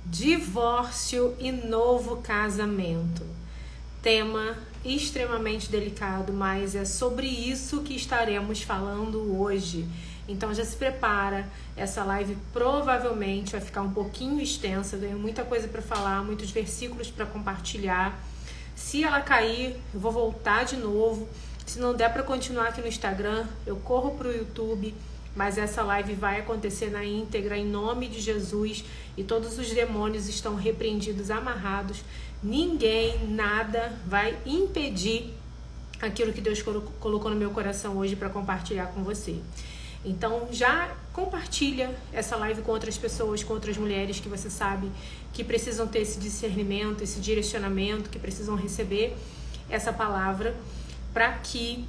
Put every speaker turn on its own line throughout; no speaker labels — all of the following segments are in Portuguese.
Divórcio e novo casamento. Tema extremamente delicado, mas é sobre isso que estaremos falando hoje. Então já se prepara, essa live provavelmente vai ficar um pouquinho extensa, eu tenho muita coisa para falar, muitos versículos para compartilhar. Se ela cair, eu vou voltar de novo. Se não der para continuar aqui no Instagram, eu corro para o YouTube. Mas essa live vai acontecer na íntegra, em nome de Jesus, e todos os demônios estão repreendidos, amarrados. Ninguém, nada vai impedir aquilo que Deus colocou no meu coração hoje para compartilhar com você. Então já compartilha essa live com outras pessoas, com outras mulheres que você sabe que precisam ter esse discernimento, esse direcionamento, que precisam receber essa palavra para que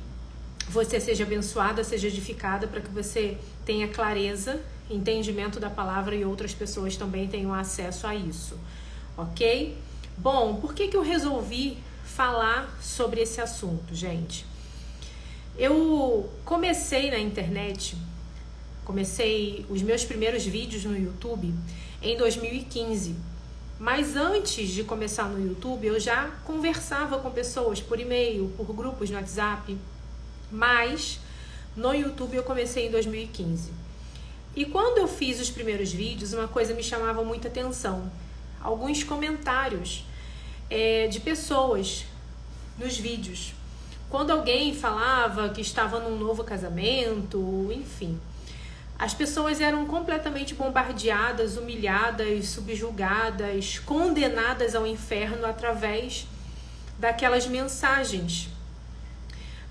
você seja abençoada, seja edificada, para que você tenha clareza, entendimento da palavra e outras pessoas também tenham acesso a isso, ok? Bom, por que eu resolvi falar sobre esse assunto, gente? Eu comecei na internet, comecei os meus primeiros vídeos no YouTube em 2015, mas antes de começar no YouTube eu já conversava com pessoas por e-mail, por grupos no WhatsApp, mas no YouTube eu comecei em 2015. E quando eu fiz os primeiros vídeos, uma coisa me chamava muita atenção. Alguns comentários de pessoas nos vídeos. Quando alguém falava que estava num novo casamento, enfim. As pessoas eram completamente bombardeadas, humilhadas, subjugadas, condenadas ao inferno através daquelas mensagens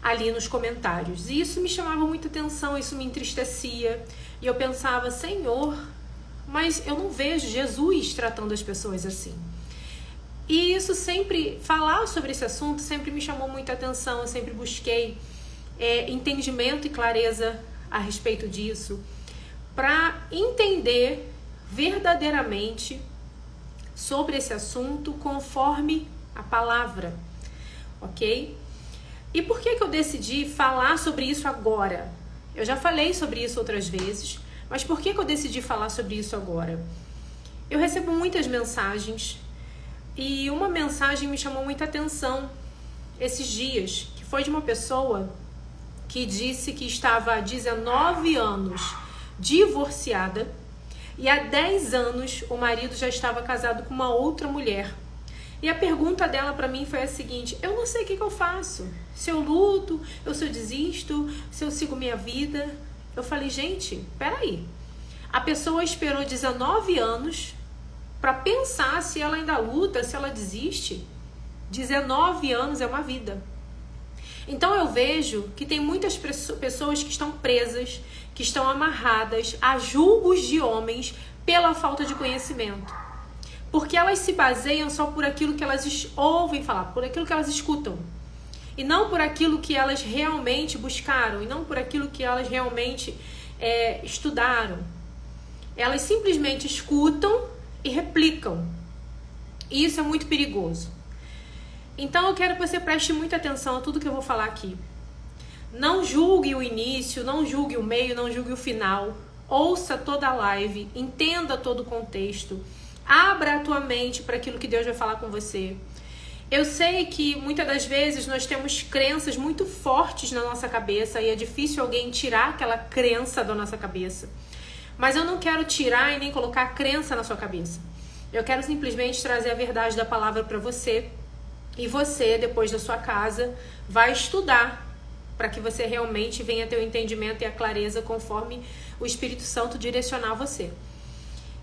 ali nos comentários. E isso me chamava muita atenção, isso me entristecia. E eu pensava, Senhor, mas eu não vejo Jesus tratando as pessoas assim. E isso sempre, falar sobre esse assunto sempre me chamou muita atenção. Eu sempre busquei entendimento e clareza a respeito disso, para entender verdadeiramente sobre esse assunto conforme a palavra, ok? E por que eu decidi falar sobre isso agora? Eu já falei sobre isso outras vezes, mas por que eu decidi falar sobre isso agora? Eu recebo muitas mensagens e uma mensagem me chamou muita atenção esses dias, que foi de uma pessoa que disse que estava há 19 anos divorciada e há 10 anos o marido já estava casado com uma outra mulher. E a pergunta dela para mim foi a seguinte: eu não sei o que eu faço, se eu luto, se eu desisto, se eu sigo minha vida. Eu falei, gente, peraí, a pessoa esperou 19 anos para pensar se ela ainda luta, se ela desiste. 19 anos é uma vida. Então eu vejo que tem muitas pessoas que estão presas, que estão amarradas a julgos de homens pela falta de conhecimento. Porque elas se baseiam só por aquilo que elas ouvem falar, por aquilo que elas escutam. E não por aquilo que elas realmente buscaram, e não por aquilo que elas realmente estudaram. Elas simplesmente escutam e replicam. E isso é muito perigoso. Então eu quero que você preste muita atenção a tudo que eu vou falar aqui. Não julgue o início, não julgue o meio, não julgue o final. Ouça toda a live, entenda todo o contexto. Abra a tua mente para aquilo que Deus vai falar com você. Eu sei que muitas das vezes nós temos crenças muito fortes na nossa cabeça e é difícil alguém tirar aquela crença da nossa cabeça. Mas eu não quero tirar e nem colocar crença na sua cabeça. Eu quero simplesmente trazer a verdade da palavra para você. E você, depois da sua casa, vai estudar para que você realmente venha ter o entendimento e a clareza conforme o Espírito Santo direcionar você.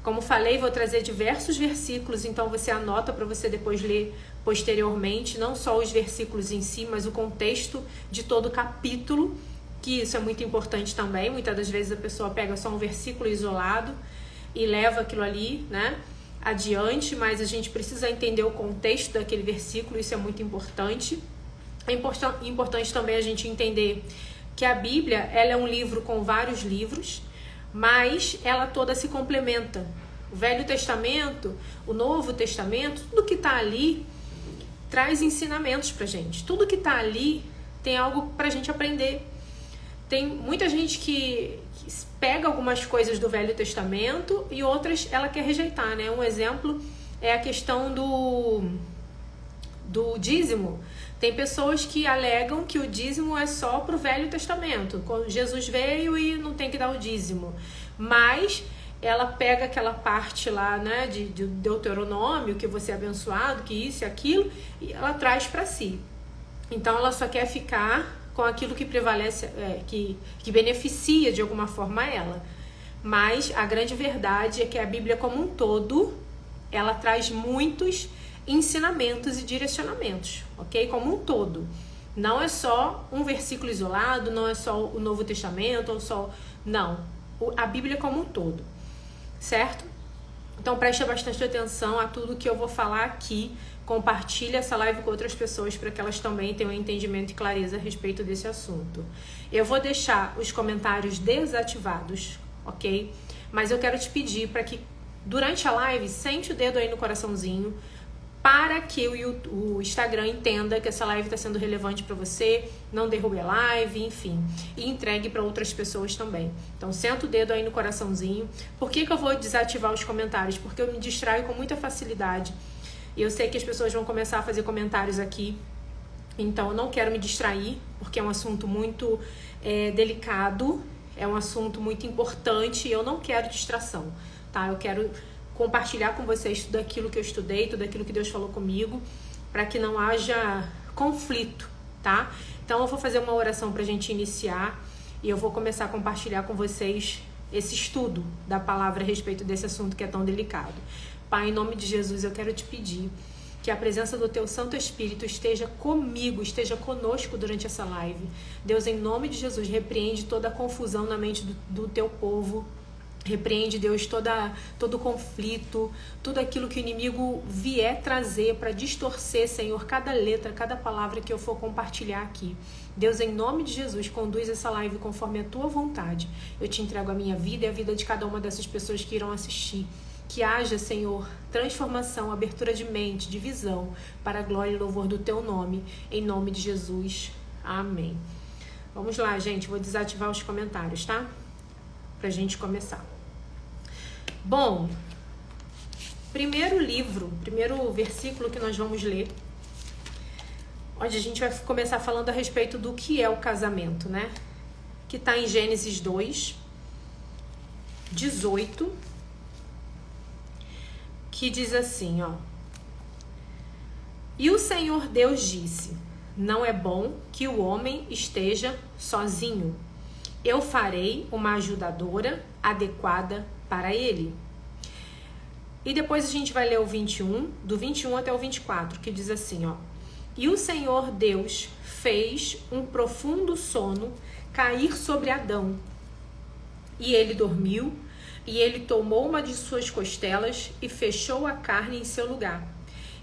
Como falei, vou trazer diversos versículos, então você anota para você depois ler posteriormente, não só os versículos em si, mas o contexto de todo o capítulo, que isso é muito importante também. Muitas das vezes a pessoa pega só um versículo isolado e leva aquilo ali, né, adiante, mas a gente precisa entender o contexto daquele versículo, isso é muito importante. É importante também a gente entender que a Bíblia, ela é um livro com vários livros, mas ela toda se complementa. O Velho Testamento, o Novo Testamento, tudo que está ali traz ensinamentos pra gente. Tudo que está ali tem algo pra gente aprender. Tem muita gente que pega algumas coisas do Velho Testamento e outras ela quer rejeitar, né? Um exemplo é a questão do dízimo. Tem pessoas que alegam que o dízimo é só para o Velho Testamento. Quando Jesus veio e não tem que dar o dízimo. Mas ela pega aquela parte lá, né, de Deuteronômio, que você é abençoado, que isso e aquilo, e ela traz para si. Então ela só quer ficar com aquilo que prevalece, que beneficia de alguma forma ela. Mas a grande verdade é que a Bíblia como um todo, ela traz muitos ensinamentos e direcionamentos, ok? Como um todo. Não é só um versículo isolado, não é só o Novo Testamento, ou só... Não. A Bíblia como um todo, certo? Então preste bastante atenção a tudo que eu vou falar aqui. Compartilhe essa live com outras pessoas para que elas também tenham entendimento e clareza a respeito desse assunto. Eu vou deixar os comentários desativados, ok? Mas eu quero te pedir para que durante a live sente o dedo aí no coraçãozinho para que o Instagram entenda que essa live está sendo relevante para você, não derrube a live, enfim, e entregue para outras pessoas também. Então senta o dedo aí no coraçãozinho. Por que eu vou desativar os comentários? Porque eu me distraio com muita facilidade. E eu sei que as pessoas vão começar a fazer comentários aqui, então eu não quero me distrair, porque é um assunto muito delicado, é um assunto muito importante e eu não quero distração, tá? Eu quero compartilhar com vocês tudo aquilo que eu estudei, tudo aquilo que Deus falou comigo, para que não haja conflito, tá? Então eu vou fazer uma oração pra gente iniciar e eu vou começar a compartilhar com vocês esse estudo da palavra a respeito desse assunto que é tão delicado. Pai, em nome de Jesus, eu quero te pedir que a presença do Teu Santo Espírito esteja comigo, esteja conosco durante essa live. Deus, em nome de Jesus, repreende toda a confusão na mente do Teu povo. Repreende, Deus, todo conflito, tudo aquilo que o inimigo vier trazer para distorcer, Senhor, cada letra, cada palavra que eu for compartilhar aqui. Deus, em nome de Jesus, conduz essa live conforme a Tua vontade. Eu te entrego a minha vida e a vida de cada uma dessas pessoas que irão assistir. Que haja, Senhor, transformação, abertura de mente, de visão, para a glória e louvor do Teu nome, em nome de Jesus. Amém. Vamos lá, gente, vou desativar os comentários, tá? Pra gente começar. Bom, primeiro versículo que nós vamos ler, onde a gente vai começar falando a respeito do que é o casamento, né? Que tá em Gênesis 2, 18, que diz assim, ó. E o Senhor Deus disse: não é bom que o homem esteja sozinho. Eu farei uma ajudadora adequada para ele. E depois a gente vai ler o 21, do 21 até o 24, que diz assim, ó. E o Senhor Deus fez um profundo sono cair sobre Adão. E ele dormiu, e ele tomou uma de suas costelas e fechou a carne em seu lugar.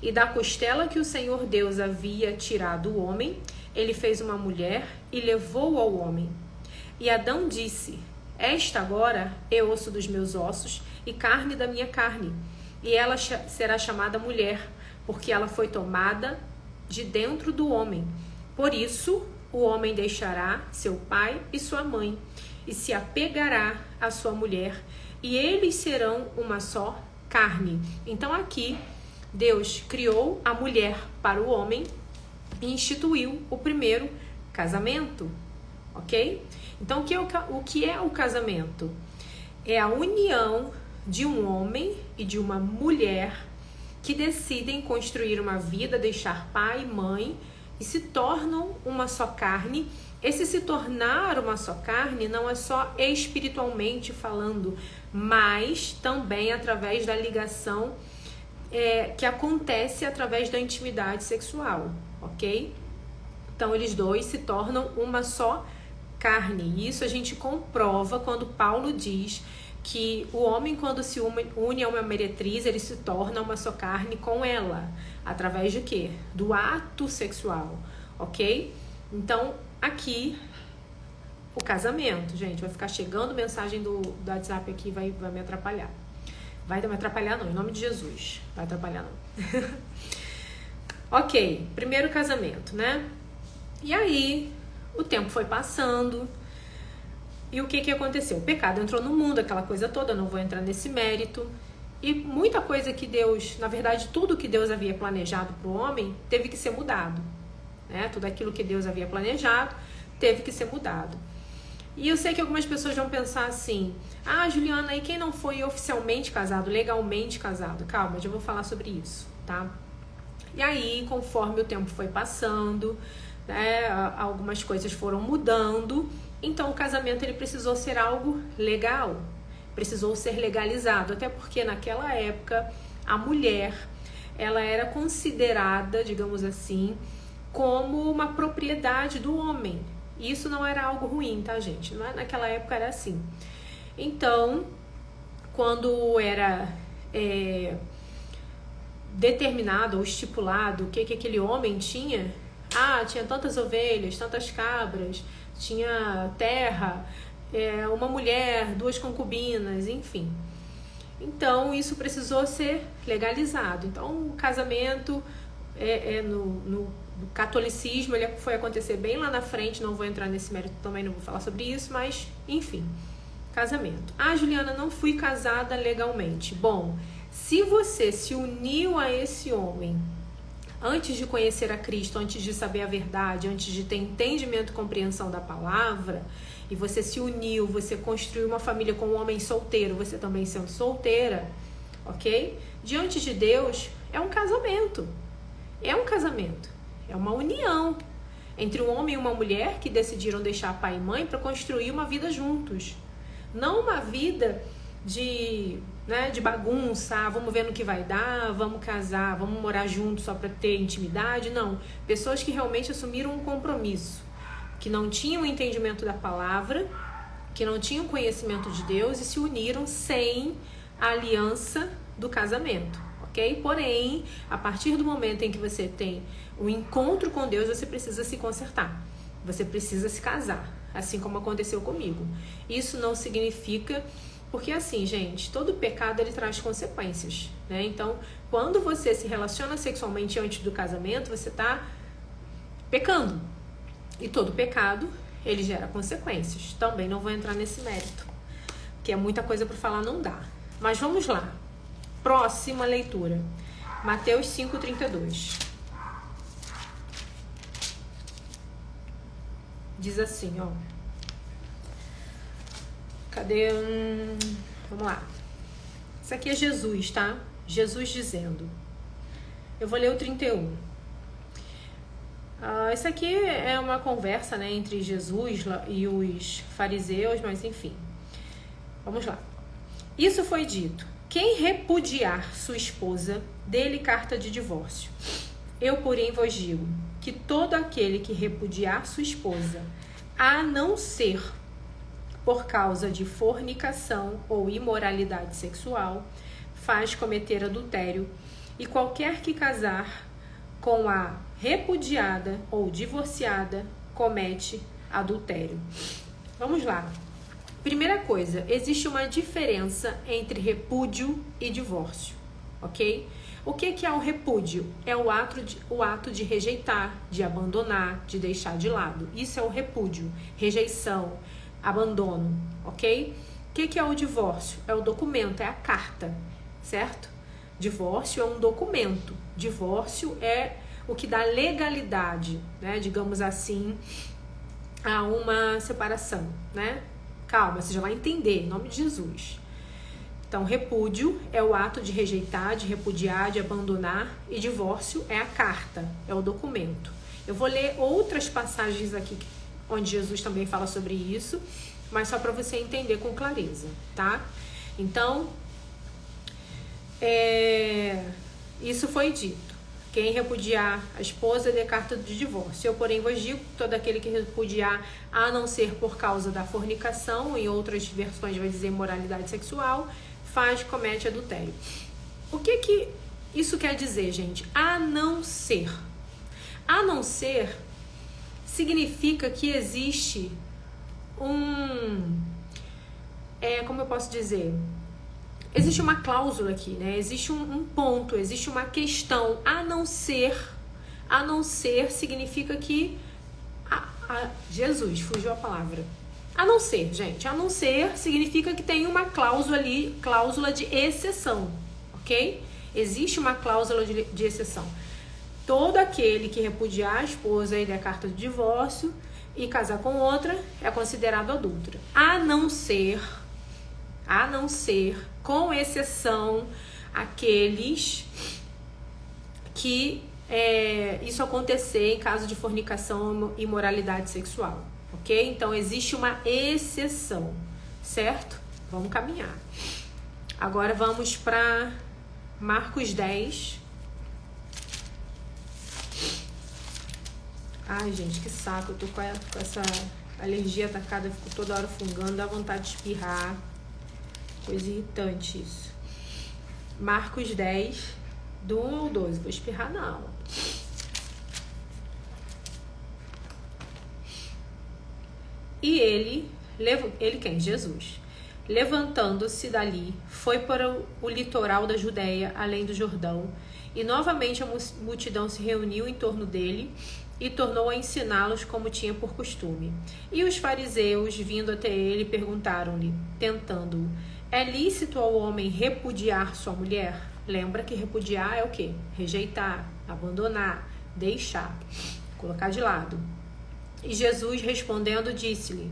E da costela que o Senhor Deus havia tirado o homem, ele fez uma mulher e levou ao homem. E Adão disse: esta agora é osso dos meus ossos e carne da minha carne. E ela será chamada mulher, porque ela foi tomada de dentro do homem. Por isso, o homem deixará seu pai e sua mãe, e se apegará à sua mulher, e eles serão uma só carne. Então aqui, Deus criou a mulher para o homem e instituiu o primeiro casamento, ok? Então o que é o casamento? É a união de um homem e de uma mulher que decidem construir uma vida, deixar pai e mãe e se tornam uma só carne. Esse se tornar uma só carne não é só espiritualmente falando, mas também através da ligação que acontece através da intimidade sexual, ok? Então eles dois se tornam uma só carne. Isso a gente comprova quando Paulo diz que o homem, quando se une a uma meretriz, ele se torna uma só carne com ela. Através de quê? Do ato sexual, ok? Então, aqui, o casamento, gente, vai ficar chegando mensagem do WhatsApp aqui, vai me atrapalhar. Vai me atrapalhar não, em nome de Jesus. Vai atrapalhar não. Ok, primeiro casamento, né? E aí, o tempo foi passando, E o que aconteceu? O pecado entrou no mundo, aquela coisa toda, não vou entrar nesse mérito. E muita coisa que Deus, na verdade, tudo que Deus havia planejado para o homem teve que ser mudado. Né? Tudo aquilo que Deus havia planejado teve que ser mudado. E eu sei que algumas pessoas vão pensar assim: ah, Juliana, e quem não foi oficialmente casado, legalmente casado? Calma, já vou falar sobre isso, tá? E aí, conforme o tempo foi passando, né, algumas coisas foram mudando, então o casamento ele precisou ser algo legal, precisou ser legalizado, até porque naquela época a mulher, ela era considerada, digamos assim, como uma propriedade do homem. E isso não era algo ruim, tá, gente? Naquela época era assim. Então, quando era determinado ou estipulado o que aquele homem tinha, tinha tantas ovelhas, tantas cabras, tinha terra, uma mulher, 2 concubinas, enfim. Então, isso precisou ser legalizado. Então, o casamento no catolicismo, ele foi acontecer bem lá na frente, não vou entrar nesse mérito também, não vou falar sobre isso, mas, enfim, casamento. Ah, Juliana, não fui casada legalmente. Bom, se você se uniu a esse homem antes de conhecer a Cristo, antes de saber a verdade, antes de ter entendimento e compreensão da palavra, e você se uniu, você construiu uma família com um homem solteiro, você também sendo solteira, ok? Diante de Deus, é um casamento. É um casamento. É uma união entre um homem e uma mulher que decidiram deixar pai e mãe para construir uma vida juntos. Não uma vida de bagunça, vamos ver no que vai dar, vamos casar, vamos morar juntos só para ter intimidade. Não. Pessoas que realmente assumiram um compromisso, que não tinham entendimento da palavra, que não tinham conhecimento de Deus e se uniram sem a aliança do casamento, ok? Porém, a partir do momento em que você tem um encontro com Deus, você precisa se consertar, você precisa se casar, assim como aconteceu comigo. Isso não significa, porque assim, gente, todo pecado ele traz consequências, né? Então, quando você se relaciona sexualmente antes do casamento, você está pecando. E todo pecado, ele gera consequências. Também não vou entrar nesse mérito, que é muita coisa para falar, não dá. Mas vamos lá. Próxima leitura. Mateus 5:32. Diz assim, ó. Cadê? Vamos lá. Isso aqui é Jesus, tá? Jesus dizendo. Eu vou ler o 31. Isso aqui é uma conversa, né, entre Jesus e os fariseus, mas enfim. Vamos lá. Isso foi dito: quem repudiar sua esposa, dê-lhe carta de divórcio. Eu, porém, vos digo que todo aquele que repudiar sua esposa, a não ser por causa de fornicação ou imoralidade sexual, faz cometer adultério, e qualquer que casar com a repudiada ou divorciada comete adultério. Vamos lá. Primeira coisa, existe uma diferença entre repúdio e divórcio, ok? O que é o repúdio? É o ato de rejeitar, de abandonar, de deixar de lado. Isso é o repúdio, rejeição, abandono, ok? O que é o divórcio? É o documento, é a carta, certo? Divórcio é um documento. Divórcio é o que dá legalidade, né? Digamos assim, a uma separação, né? Calma, você já vai entender, em nome de Jesus. Então, repúdio é o ato de rejeitar, de repudiar, de abandonar, e divórcio é a carta, é o documento. Eu vou ler outras passagens aqui onde Jesus também fala sobre isso, mas só para você entender com clareza, tá? Então, isso foi dito. Quem repudiar a esposa, dê carta de divórcio. Eu, porém, vos digo, todo aquele que repudiar, a não ser por causa da fornicação, em outras versões vai dizer imoralidade sexual, comete adultério. O que isso quer dizer, gente? A não ser. A não ser significa que existe como eu posso dizer? Existe uma cláusula aqui, né? Existe um ponto, existe uma questão. A não ser significa que Jesus, fugiu a palavra. A não ser, gente, a não ser significa que tem uma cláusula ali, cláusula de exceção, ok? Existe uma cláusula de exceção. Todo aquele que repudiar a esposa e der carta de divórcio e casar com outra é considerado adúltero. A não ser, com exceção, aqueles que isso acontecer em caso de fornicação e imoralidade sexual, ok? Então, existe uma exceção, certo? Vamos caminhar. Agora, vamos para Marcos 10. Ai, gente, que saco. Eu tô com essa alergia atacada, eu fico toda hora fungando, dá vontade de espirrar. Coisa irritante isso. Marcos 10, do 1 ao 12. Vou espirrar na aula. E ele quem? Jesus. Levantando-se dali, foi para o litoral da Judéia, além do Jordão, e novamente a multidão se reuniu em torno dele e tornou a ensiná-los como tinha por costume. E os fariseus, vindo até ele, perguntaram-lhe, tentando-o, é lícito ao homem repudiar sua mulher? Lembra que repudiar é o quê? Rejeitar, abandonar, deixar, colocar de lado. E Jesus, respondendo, disse-lhe,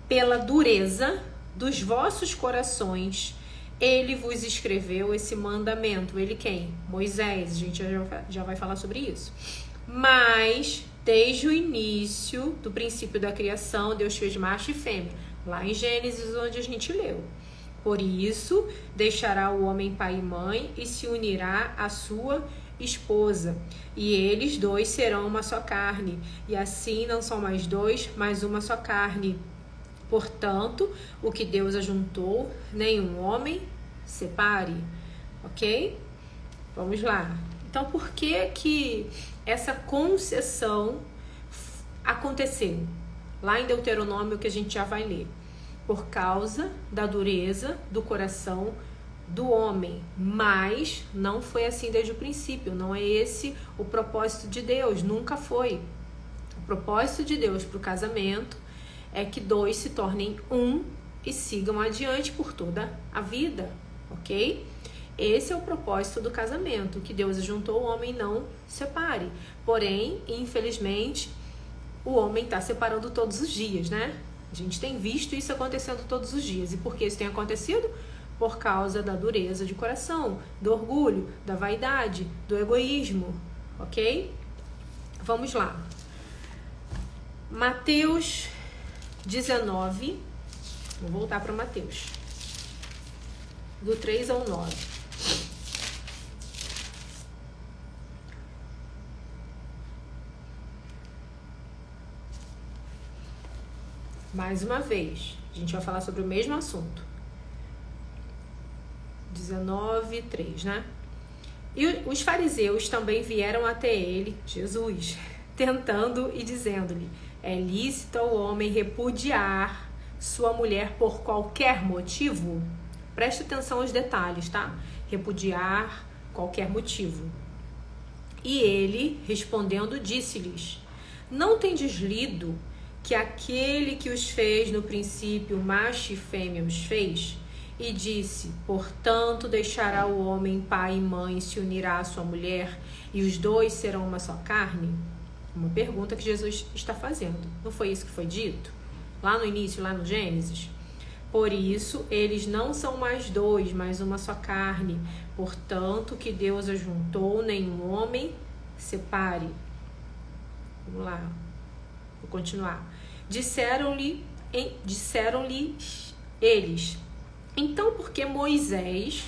pela dureza dos vossos corações, ele vos escreveu esse mandamento. Ele quem? Moisés. A gente já vai falar sobre isso. Mas, desde o início, do princípio da criação, Deus fez macho e fêmea. Lá em Gênesis, onde a gente leu. Por isso, deixará o homem pai e mãe e se unirá à sua esposa. E eles dois serão uma só carne. E assim não são mais dois, mas uma só carne. Portanto, o que Deus ajuntou, nenhum homem separe. Ok? Vamos lá. Então, por que essa concessão aconteceu? Lá em Deuteronômio, que a gente já vai ler. Por causa da dureza do coração do homem. Mas não foi assim desde o princípio. Não é esse o propósito de Deus. Nunca foi. O propósito de Deus para o casamento é que dois se tornem um e sigam adiante por toda a vida, ok? Esse é o propósito do casamento, que Deus juntou, o homem não separe. Porém, infelizmente, o homem está separando todos os dias, né? A gente tem visto isso acontecendo todos os dias. E por que isso tem acontecido? Por causa da dureza de coração, do orgulho, da vaidade, do egoísmo, ok? Vamos lá. Mateus 19, vou voltar para Mateus, do 3 ao 9. Mais uma vez, a gente vai falar sobre o mesmo assunto. 19, 3, né? E os fariseus também vieram até ele, Jesus, tentando e dizendo-lhe, é lícito ao homem repudiar sua mulher por qualquer motivo? Preste atenção aos detalhes, tá? Repudiar qualquer motivo. E ele, respondendo, disse-lhes, não tendes lido que aquele que os fez no princípio, macho e fêmea os fez? E disse, portanto, deixará o homem pai e mãe, se unirá à sua mulher, e os dois serão uma só carne? Uma pergunta que Jesus está fazendo. Não foi isso que foi dito? Lá no início, lá no Gênesis? Por isso, eles não são mais dois, mas uma só carne. Portanto, que Deus ajuntou, nenhum homem separe. Vamos lá. Vou continuar. Disseram-lhe eles, então por que Moisés,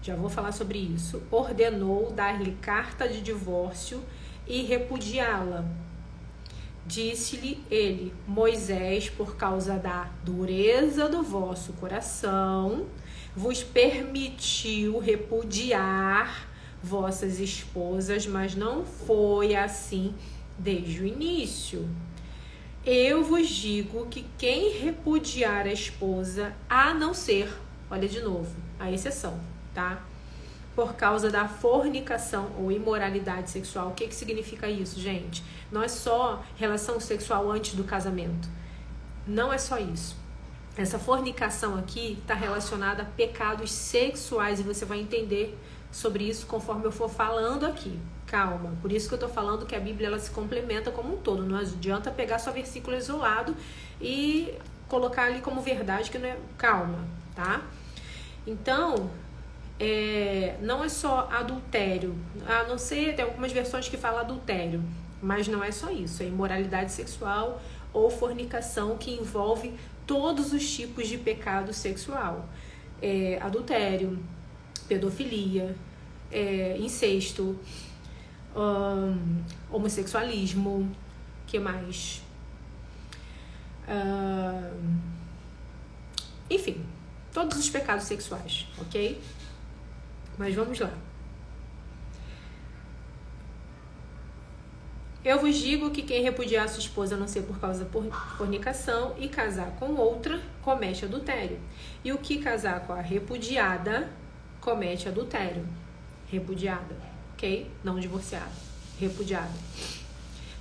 já vou falar sobre isso, ordenou dar-lhe carta de divórcio e repudiá-la? Disse-lhe ele, Moisés, por causa da dureza do vosso coração, vos permitiu repudiar vossas esposas, mas não foi assim desde o início. Eu vos digo que quem repudiar a esposa, a não ser, olha de novo, a exceção, tá? Por causa da fornicação ou imoralidade sexual. O que significa isso, gente? Não é só relação sexual antes do casamento. Não é só isso. Essa fornicação aqui está relacionada a pecados sexuais e você vai entender sobre isso conforme eu for falando aqui. Calma, por isso que eu tô falando que a Bíblia ela se complementa como um todo. Não adianta pegar só versículo isolado e colocar ali como verdade que não é. Calma, tá? Então, não é só adultério. A não ser, tem algumas versões que falam adultério, mas não é só isso. É imoralidade sexual ou fornicação que envolve todos os tipos de pecado sexual. Adultério, pedofilia, incesto, homossexualismo, que mais? Enfim, todos os pecados sexuais, ok? Mas vamos lá. Eu vos digo que quem repudiar sua esposa a não ser por causa da fornicação e casar com outra, comete adultério. E o que casar com a repudiada, comete adultério. Repudiada, ok? Não divorciada, repudiada.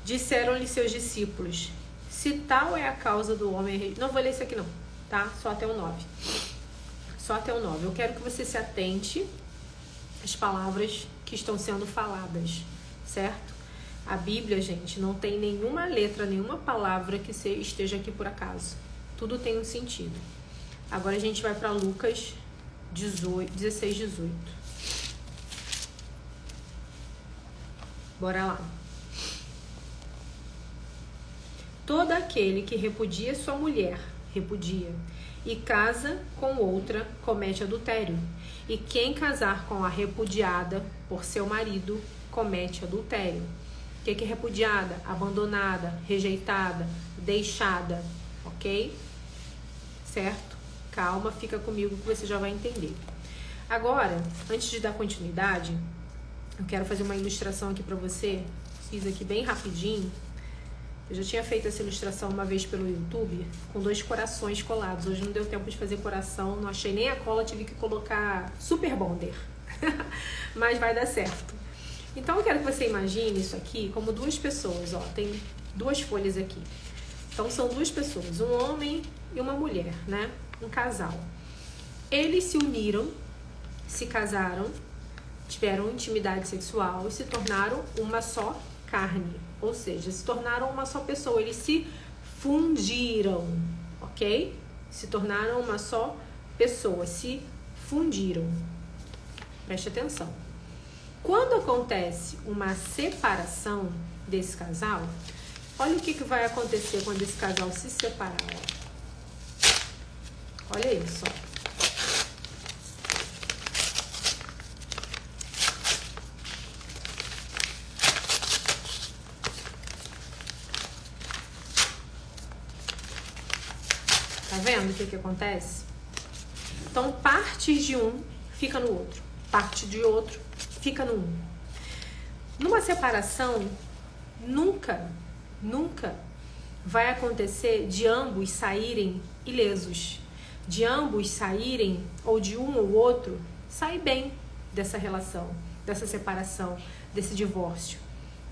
Disseram-lhe seus discípulos, se tal é a causa do homem... Não vou ler isso aqui não, tá? Só até o 9. Só até o 9. Eu quero que você se atente às palavras que estão sendo faladas, certo? A Bíblia, gente, não tem nenhuma letra, nenhuma palavra que esteja aqui por acaso. Tudo tem um sentido. Agora a gente vai para Lucas 16, 18. Bora lá. Todo aquele que repudia sua mulher, repudia, e casa com outra, comete adultério. E quem casar com a repudiada por seu marido, comete adultério. O que é repudiada? Abandonada, rejeitada, deixada, ok? Certo? Calma, fica comigo que você já vai entender. Agora, antes de dar continuidade, eu quero fazer uma ilustração aqui pra você. Fiz aqui bem rapidinho. Eu já tinha feito essa ilustração uma vez pelo YouTube, com 2 corações colados. Hoje não deu tempo de fazer coração, não achei nem a cola, tive que colocar super bonder. Mas vai dar certo. Então eu quero que você imagine isso aqui como 2 pessoas, ó, tem 2 folhas aqui. Então são 2 pessoas, um homem e uma mulher, né? Um casal. Eles se uniram, se casaram, tiveram intimidade sexual e se tornaram uma só carne. Ou seja, se tornaram uma só pessoa, eles se fundiram, ok? Se tornaram uma só pessoa, se fundiram. Preste atenção. Quando acontece uma separação desse casal, olha o que vai acontecer quando esse casal se separar. Olha isso, ó. Tá vendo o que acontece? Então, partes de um fica no outro, parte de outro fica no um. Numa separação, nunca vai acontecer de ambos saírem ilesos, de ambos saírem, ou de um ou outro, sair bem dessa relação, dessa separação, desse divórcio.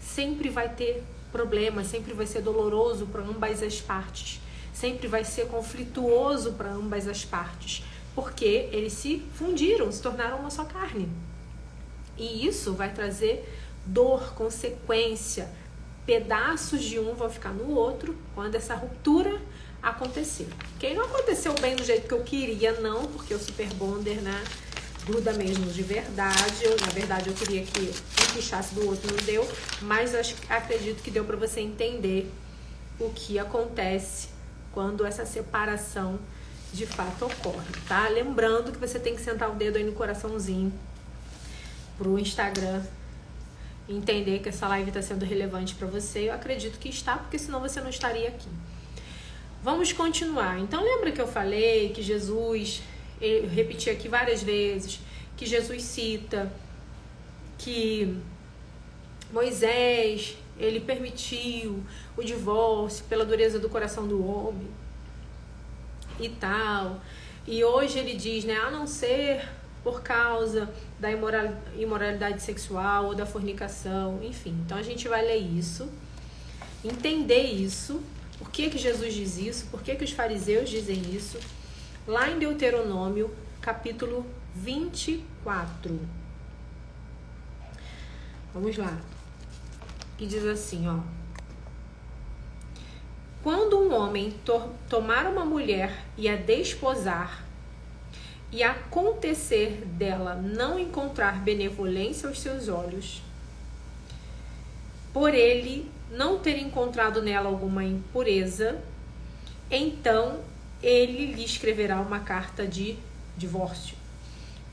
Sempre vai ter problema, sempre vai ser doloroso para ambas as partes, sempre vai ser conflituoso para ambas as partes, porque eles se fundiram, se tornaram uma só carne. E isso vai trazer dor, consequência. Pedaços de um vão ficar no outro quando essa ruptura acontecer. Ok? Não aconteceu bem do jeito que eu queria, não, porque o super bonder, né, gruda mesmo de verdade. Na verdade, eu queria que um puxasse do outro, não deu. Mas eu acredito que deu para você entender o que acontece quando essa separação de fato ocorre, tá? Lembrando que você tem que sentar o dedo aí no coraçãozinho pro Instagram entender que essa live está sendo relevante para você. Eu acredito que está, porque senão você não estaria aqui. Vamos continuar. Então lembra que eu falei que Jesus, eu repeti aqui várias vezes, que Jesus cita que Moisés, ele permitiu o divórcio pela dureza do coração do homem e tal. E hoje ele diz, né, a não ser por causa da imoralidade sexual ou da fornicação, enfim. Então a gente vai ler isso, entender isso Por que Jesus diz isso? Por que os fariseus dizem isso? Lá em Deuteronômio, capítulo 24. Vamos lá. E diz assim, ó. Quando um homem tomar uma mulher e a desposar, e acontecer dela não encontrar benevolência aos seus olhos, por ele não ter encontrado nela alguma impureza, então ele lhe escreverá uma carta de divórcio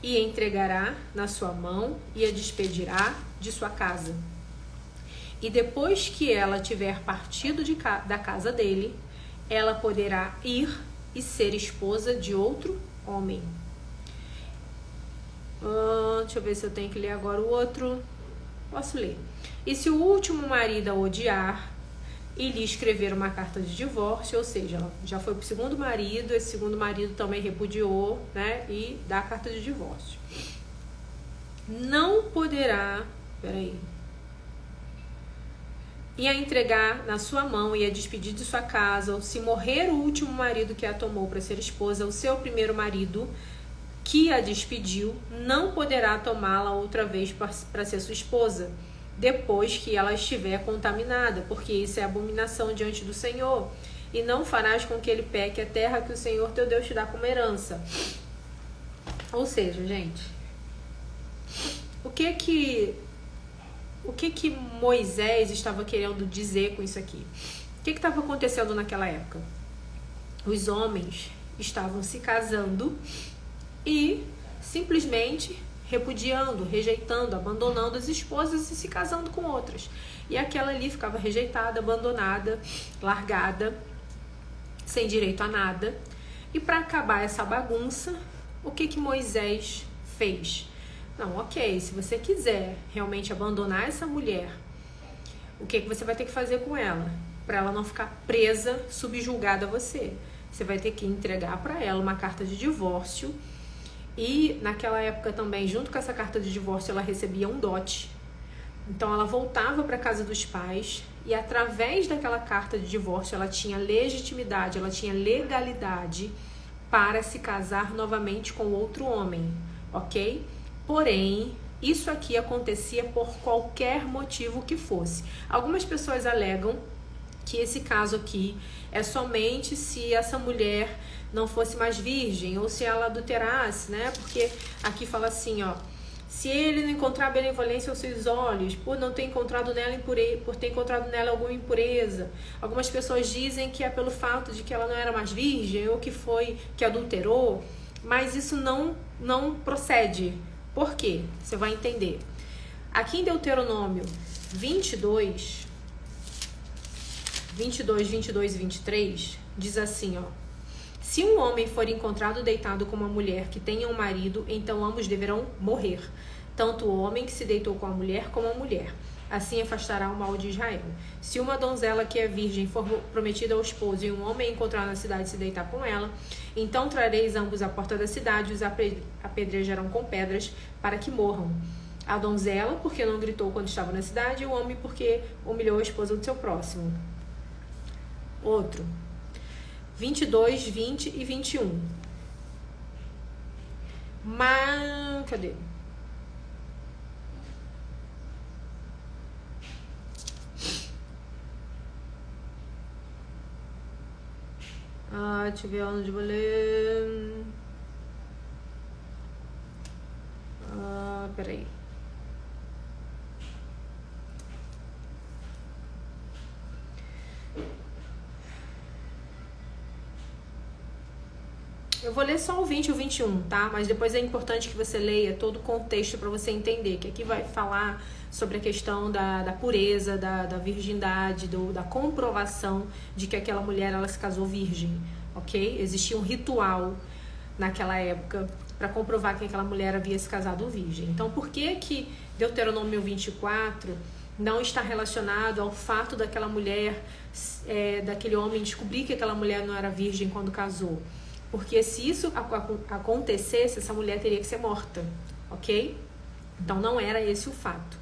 e entregará na sua mão e a despedirá de sua casa. E depois que ela tiver partido da casa dele, ela poderá ir e ser esposa de outro homem. Deixa eu ver se eu tenho que ler agora o outro. Posso ler. E se o último marido a odiar e lhe escrever uma carta de divórcio, ou seja, ela já foi pro segundo marido, esse segundo marido também repudiou, né? E dá a carta de divórcio. Não poderá, e a entregar na sua mão e a despedir de sua casa, ou se morrer o último marido que a tomou para ser esposa, o seu primeiro marido que a despediu, não poderá tomá-la outra vez para ser sua esposa, depois que ela estiver contaminada, porque isso é abominação diante do Senhor. E não farás com que ele peque a terra que o Senhor teu Deus te dá como herança. Ou seja, gente, o que que Moisés estava querendo dizer com isso aqui? O que estava acontecendo naquela época? Os homens estavam se casando e simplesmente repudiando, rejeitando, abandonando as esposas e se casando com outras. E aquela ali ficava rejeitada, abandonada, largada, sem direito a nada. E para acabar essa bagunça, o que Moisés fez? Não, ok, se você quiser realmente abandonar essa mulher, o que você vai ter que fazer com ela? Para ela não ficar presa, subjugada a você. Você vai ter que entregar para ela uma carta de divórcio. E naquela época também, junto com essa carta de divórcio, ela recebia um dote. Então ela voltava para a casa dos pais e através daquela carta de divórcio ela tinha legitimidade, ela tinha legalidade para se casar novamente com outro homem, ok? Porém, isso aqui acontecia por qualquer motivo que fosse. Algumas pessoas alegam que esse caso aqui é somente se essa mulher não fosse mais virgem ou se ela adulterasse, né? Porque aqui fala assim, ó, se ele não encontrar benevolência aos seus olhos, por não ter encontrado nela por ter encontrado nela alguma impureza. Algumas pessoas dizem que é pelo fato de que ela não era mais virgem ou que adulterou, mas isso não procede. Por quê? Você vai entender. Aqui em Deuteronômio 22, 22 e 23, diz assim, ó. Se um homem for encontrado deitado com uma mulher que tenha um marido, então ambos deverão morrer. Tanto o homem que se deitou com a mulher como a mulher. Assim afastará o mal de Israel. Se uma donzela que é virgem for prometida ao esposo e um homem encontrar na cidade se deitar com ela, então trareis ambos à porta da cidade e os apedrejarão com pedras para que morram. A donzela, porque não gritou quando estava na cidade, e o homem, porque humilhou a esposa do seu próximo. Outro. 22, 20 e 21. Mas... cadê? Deixa eu ver onde eu vou ler. Peraí. Eu vou ler só o 20 e o 21, tá? Mas depois é importante que você leia todo o contexto para você entender, que aqui vai falar sobre a questão da pureza, da virgindade, da comprovação de que aquela mulher ela se casou virgem, ok? Existia um ritual naquela época para comprovar que aquela mulher havia se casado virgem. Então, por que Deuteronômio 24 não está relacionado ao fato daquela mulher, daquele homem descobrir que aquela mulher não era virgem quando casou? Porque se isso acontecesse, essa mulher teria que ser morta, ok? Então não era esse o fato.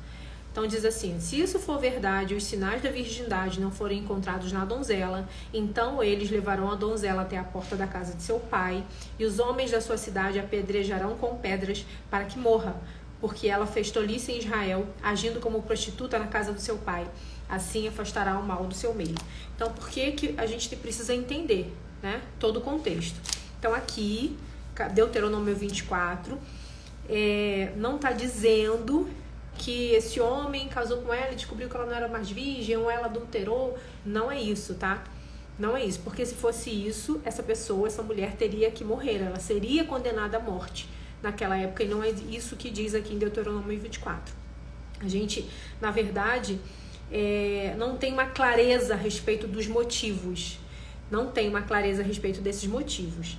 Então diz assim: se isso for verdade, os sinais da virgindade não forem encontrados na donzela, então eles levarão a donzela até a porta da casa de seu pai, e os homens da sua cidade apedrejarão com pedras para que morra, porque ela fez tolice em Israel, agindo como prostituta na casa do seu pai. Assim afastará o mal do seu meio. Então, por que a gente precisa entender, né, todo o contexto? Então, aqui, Deuteronômio 24, não está dizendo que esse homem casou com ela e descobriu que ela não era mais virgem, ou ela adulterou. Não é isso, tá? Não é isso. Porque se fosse isso, essa pessoa, essa mulher teria que morrer. Ela seria condenada à morte naquela época, e não é isso que diz aqui em Deuteronômio 24. A gente, na verdade, não tem uma clareza a respeito dos motivos. Não tem uma clareza a respeito desses motivos.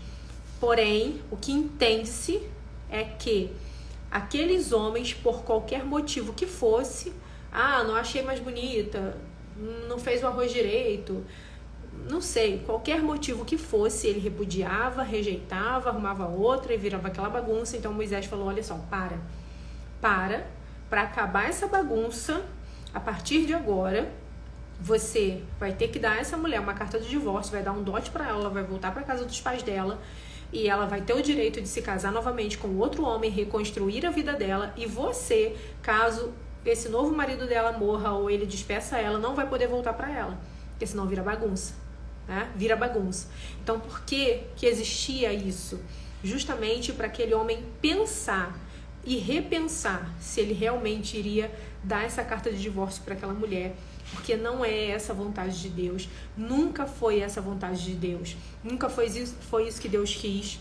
Porém, o que entende-se é que aqueles homens, por qualquer motivo que fosse, não achei mais bonita, não fez o arroz direito, não sei, qualquer motivo que fosse, ele repudiava, rejeitava, arrumava outra e virava aquela bagunça. Então Moisés falou: olha só, para acabar essa bagunça, a partir de agora, você vai ter que dar a essa mulher uma carta de divórcio, vai dar um dote para ela vai voltar para casa dos pais dela, e ela vai ter o direito de se casar novamente com outro homem, reconstruir a vida dela, e você, caso esse novo marido dela morra ou ele despeça ela, não vai poder voltar para ela, porque senão vira bagunça, né? Vira bagunça. Então, por que existia isso? Justamente para aquele homem pensar e repensar se ele realmente iria dar essa carta de divórcio para aquela mulher, porque não é essa a vontade de Deus, nunca foi essa a vontade de Deus, nunca foi isso que Deus quis.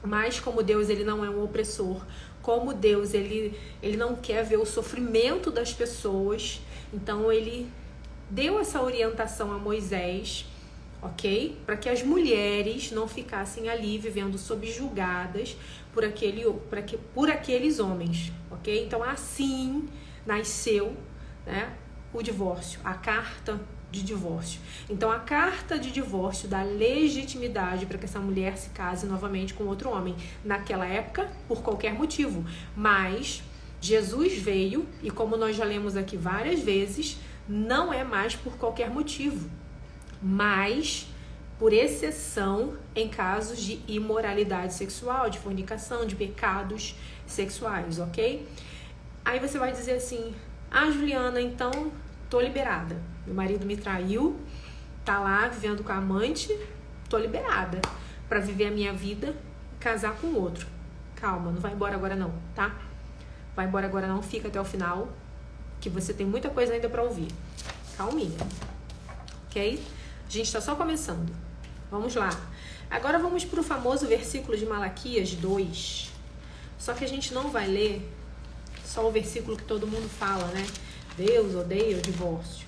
Mas como Deus, ele não é um opressor, como Deus, ele não quer ver o sofrimento das pessoas, então ele deu essa orientação a Moisés, ok? Para que as mulheres não ficassem ali vivendo subjugadas por aqueles homens, ok? Então assim nasceu, né, o divórcio, a carta de divórcio. Então a carta de divórcio dá legitimidade para que essa mulher se case novamente com outro homem, naquela época, por qualquer motivo. Mas Jesus veio, e como nós já lemos aqui várias vezes, não é mais por qualquer motivo, mas por exceção em casos de imoralidade sexual, de fornicação, de pecados sexuais, ok? Aí você vai dizer assim: Juliana, então tô liberada. Meu marido me traiu, tá lá vivendo com a amante, tô liberada para viver a minha vida e casar com outro. Calma, não vai embora agora não, tá? Vai embora agora não, fica até o final, que você tem muita coisa ainda para ouvir. Calminha, ok? A gente tá só começando. Vamos lá. Agora vamos pro famoso versículo de Malaquias 2. Só que a gente não vai ler só o versículo que todo mundo fala, né? Deus odeia o divórcio.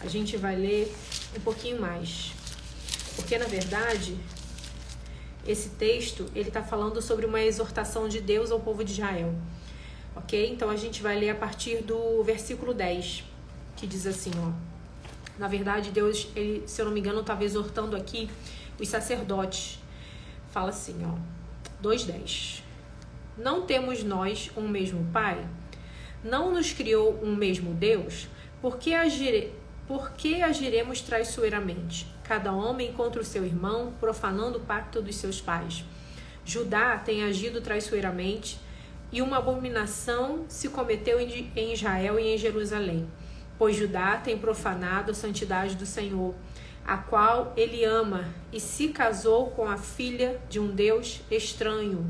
A gente vai ler um pouquinho mais. Porque, na verdade, esse texto, ele está falando sobre uma exortação de Deus ao povo de Israel. Ok? Então, a gente vai ler a partir do versículo 10, que diz assim, ó. Na verdade, Deus, ele, se eu não me engano, estava exortando aqui os sacerdotes. Fala assim, ó. 2:10. Não temos nós um mesmo Pai? Não nos criou um mesmo Deus? Por que agiremos traiçoeiramente? Cada homem contra o seu irmão, profanando o pacto dos seus pais. Judá tem agido traiçoeiramente, e uma abominação se cometeu em Israel e em Jerusalém. Pois Judá tem profanado a santidade do Senhor, a qual ele ama, e se casou com a filha de um Deus estranho.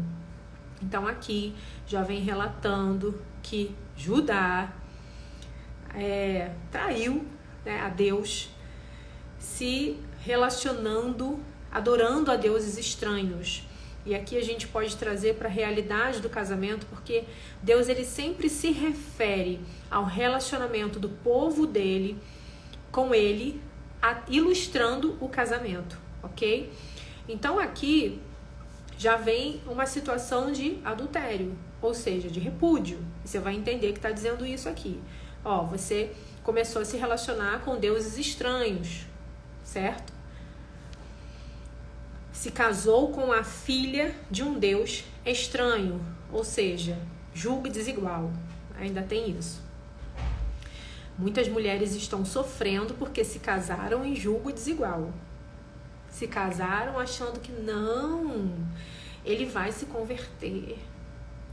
Então aqui já vem relatando que Judá traiu, né, a Deus, se relacionando, adorando a deuses estranhos. E aqui a gente pode trazer para a realidade do casamento, porque Deus, ele sempre se refere ao relacionamento do povo dele com ele, ilustrando o casamento, ok? Então aqui já vem uma situação de adultério, ou seja, de repúdio. Você vai entender que está dizendo isso aqui. Ó, você começou a se relacionar com deuses estranhos, certo? Se casou com a filha de um Deus estranho, ou seja, julgo desigual. Ainda tem isso. Muitas mulheres estão sofrendo porque se casaram em julgo desigual. Se casaram achando que não, ele vai se converter,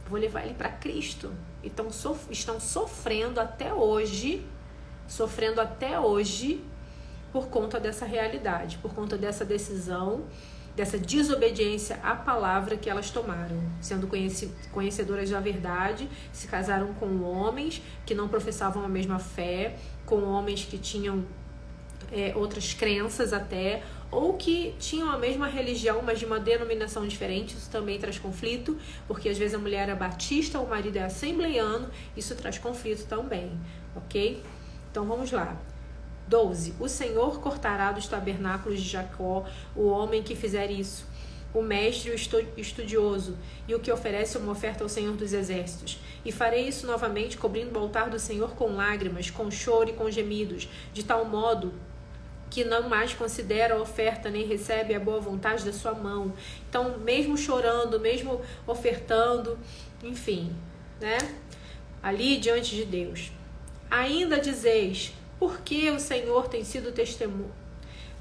vou levar ele para Cristo. Então estão sofrendo até hoje por conta dessa realidade, por conta dessa decisão, dessa desobediência à palavra que elas tomaram, sendo conhecedoras da verdade, se casaram com homens que não professavam a mesma fé, com homens que tinham outras crenças até, ou que tinham a mesma religião, mas de uma denominação diferente. Isso também traz conflito, porque às vezes a mulher é batista, o marido é assembleiano, isso traz conflito também, ok? Então vamos lá. 12. O Senhor cortará dos tabernáculos de Jacó o homem que fizer isso, o mestre e o estudioso, e o que oferece uma oferta ao Senhor dos Exércitos. E farei isso novamente, cobrindo o altar do Senhor com lágrimas, com choro e com gemidos, de tal modo que não mais considera a oferta, nem recebe a boa vontade da sua mão. Então, mesmo chorando, mesmo ofertando, enfim, né? Ali diante de Deus. Ainda dizeis, por que o Senhor tem sido testemunho?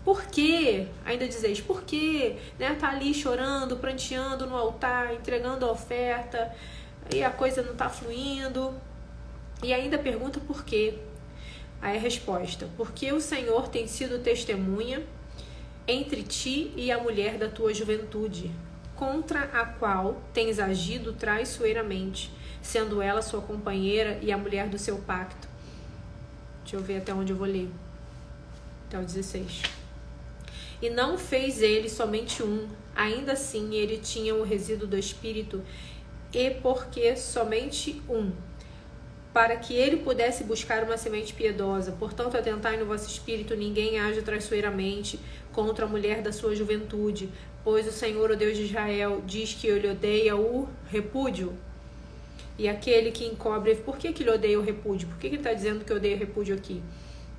Por que? Ainda dizeis, por que? Né? Tá ali chorando, pranteando no altar, entregando a oferta, e a coisa não tá fluindo. E ainda pergunta por quê? Aí a resposta, porque o Senhor tem sido testemunha entre ti e a mulher da tua juventude, contra a qual tens agido traiçoeiramente, sendo ela sua companheira e a mulher do seu pacto. Deixa eu ver até onde eu vou ler. Até o 16. E não fez ele somente um, ainda assim ele tinha o resíduo do Espírito, e porque somente um, para que ele pudesse buscar uma semente piedosa. Portanto, atentai no vosso espírito, ninguém age traiçoeiramente contra a mulher da sua juventude, pois o Senhor, o Deus de Israel, diz que ele odeia o repúdio. E aquele que encobre... Por que ele odeia o repúdio? Por que ele está dizendo que odeia o repúdio aqui?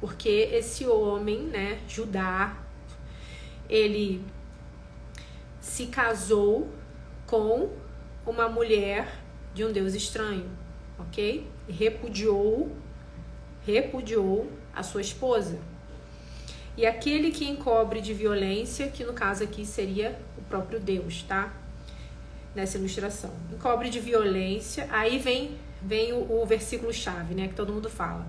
Porque esse homem, né, Judá, ele se casou com uma mulher de um Deus estranho, ok? E repudiou a sua esposa. E aquele que encobre de violência, que no caso aqui seria o próprio Deus, tá? Nessa ilustração. Encobre de violência, aí vem o versículo chave, né? Que todo mundo fala.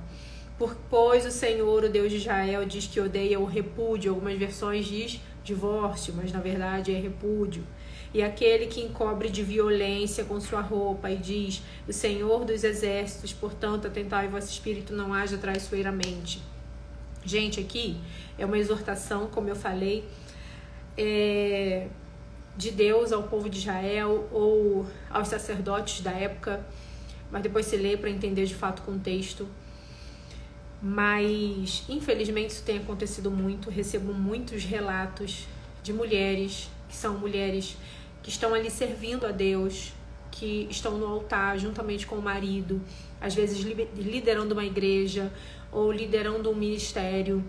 Pois o Senhor, o Deus de Israel, diz que odeia o repúdio. Algumas versões diz divórcio, mas na verdade é repúdio. E aquele que encobre de violência com sua roupa e diz, o Senhor dos Exércitos, portanto, atentai o vosso espírito, não haja traiçoeiramente. Gente, aqui é uma exortação, como eu falei, de Deus ao povo de Israel ou aos sacerdotes da época, mas depois você lê para entender de fato o contexto. Mas, infelizmente, isso tem acontecido muito. Recebo muitos relatos de mulheres que são mulheres que estão ali servindo a Deus, que estão no altar juntamente com o marido, às vezes liderando uma igreja ou liderando um ministério.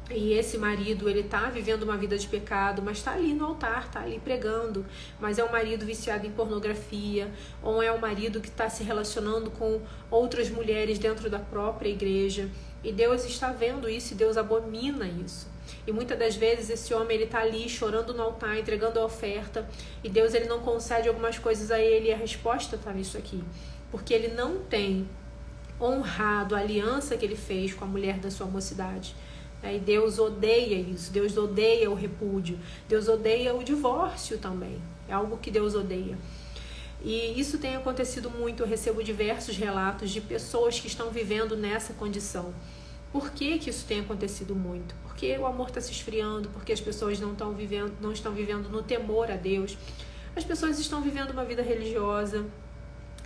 E esse marido, ele tá vivendo uma vida de pecado, mas tá ali no altar, tá ali pregando. Mas é um marido viciado em pornografia, ou é um marido que está se relacionando com outras mulheres dentro da própria igreja. E Deus está vendo isso, e Deus abomina isso. E muitas das vezes esse homem, ele tá ali chorando no altar, entregando a oferta, e Deus, ele não concede algumas coisas a ele, e a resposta tá nisso aqui. Porque ele não tem honrado a aliança que ele fez com a mulher da sua mocidade. E Deus odeia isso, Deus odeia o repúdio, Deus odeia o divórcio também, é algo que Deus odeia. E isso tem acontecido muito, eu recebo diversos relatos de pessoas que estão vivendo nessa condição. Por que isso tem acontecido muito? Porque o amor está se esfriando, porque as pessoas não estão vivendo no temor a Deus, as pessoas estão vivendo uma vida religiosa,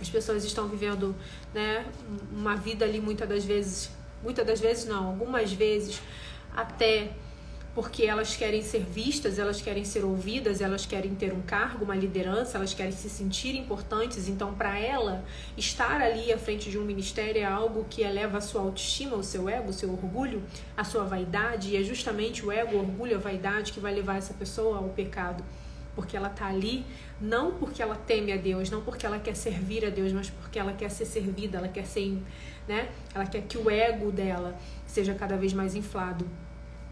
as pessoas estão vivendo, né, uma vida ali algumas vezes, até porque elas querem ser vistas, elas querem ser ouvidas, elas querem ter um cargo, uma liderança, elas querem se sentir importantes. Então, para ela, estar ali à frente de um ministério é algo que eleva a sua autoestima, o seu ego, o seu orgulho, a sua vaidade. E é justamente o ego, o orgulho, a vaidade que vai levar essa pessoa ao pecado. porque ela está ali não porque ela teme a Deus, não porque ela quer servir a Deus, mas porque ela quer ser servida, ela quer ser, né? Ela quer que o ego dela seja cada vez mais inflado.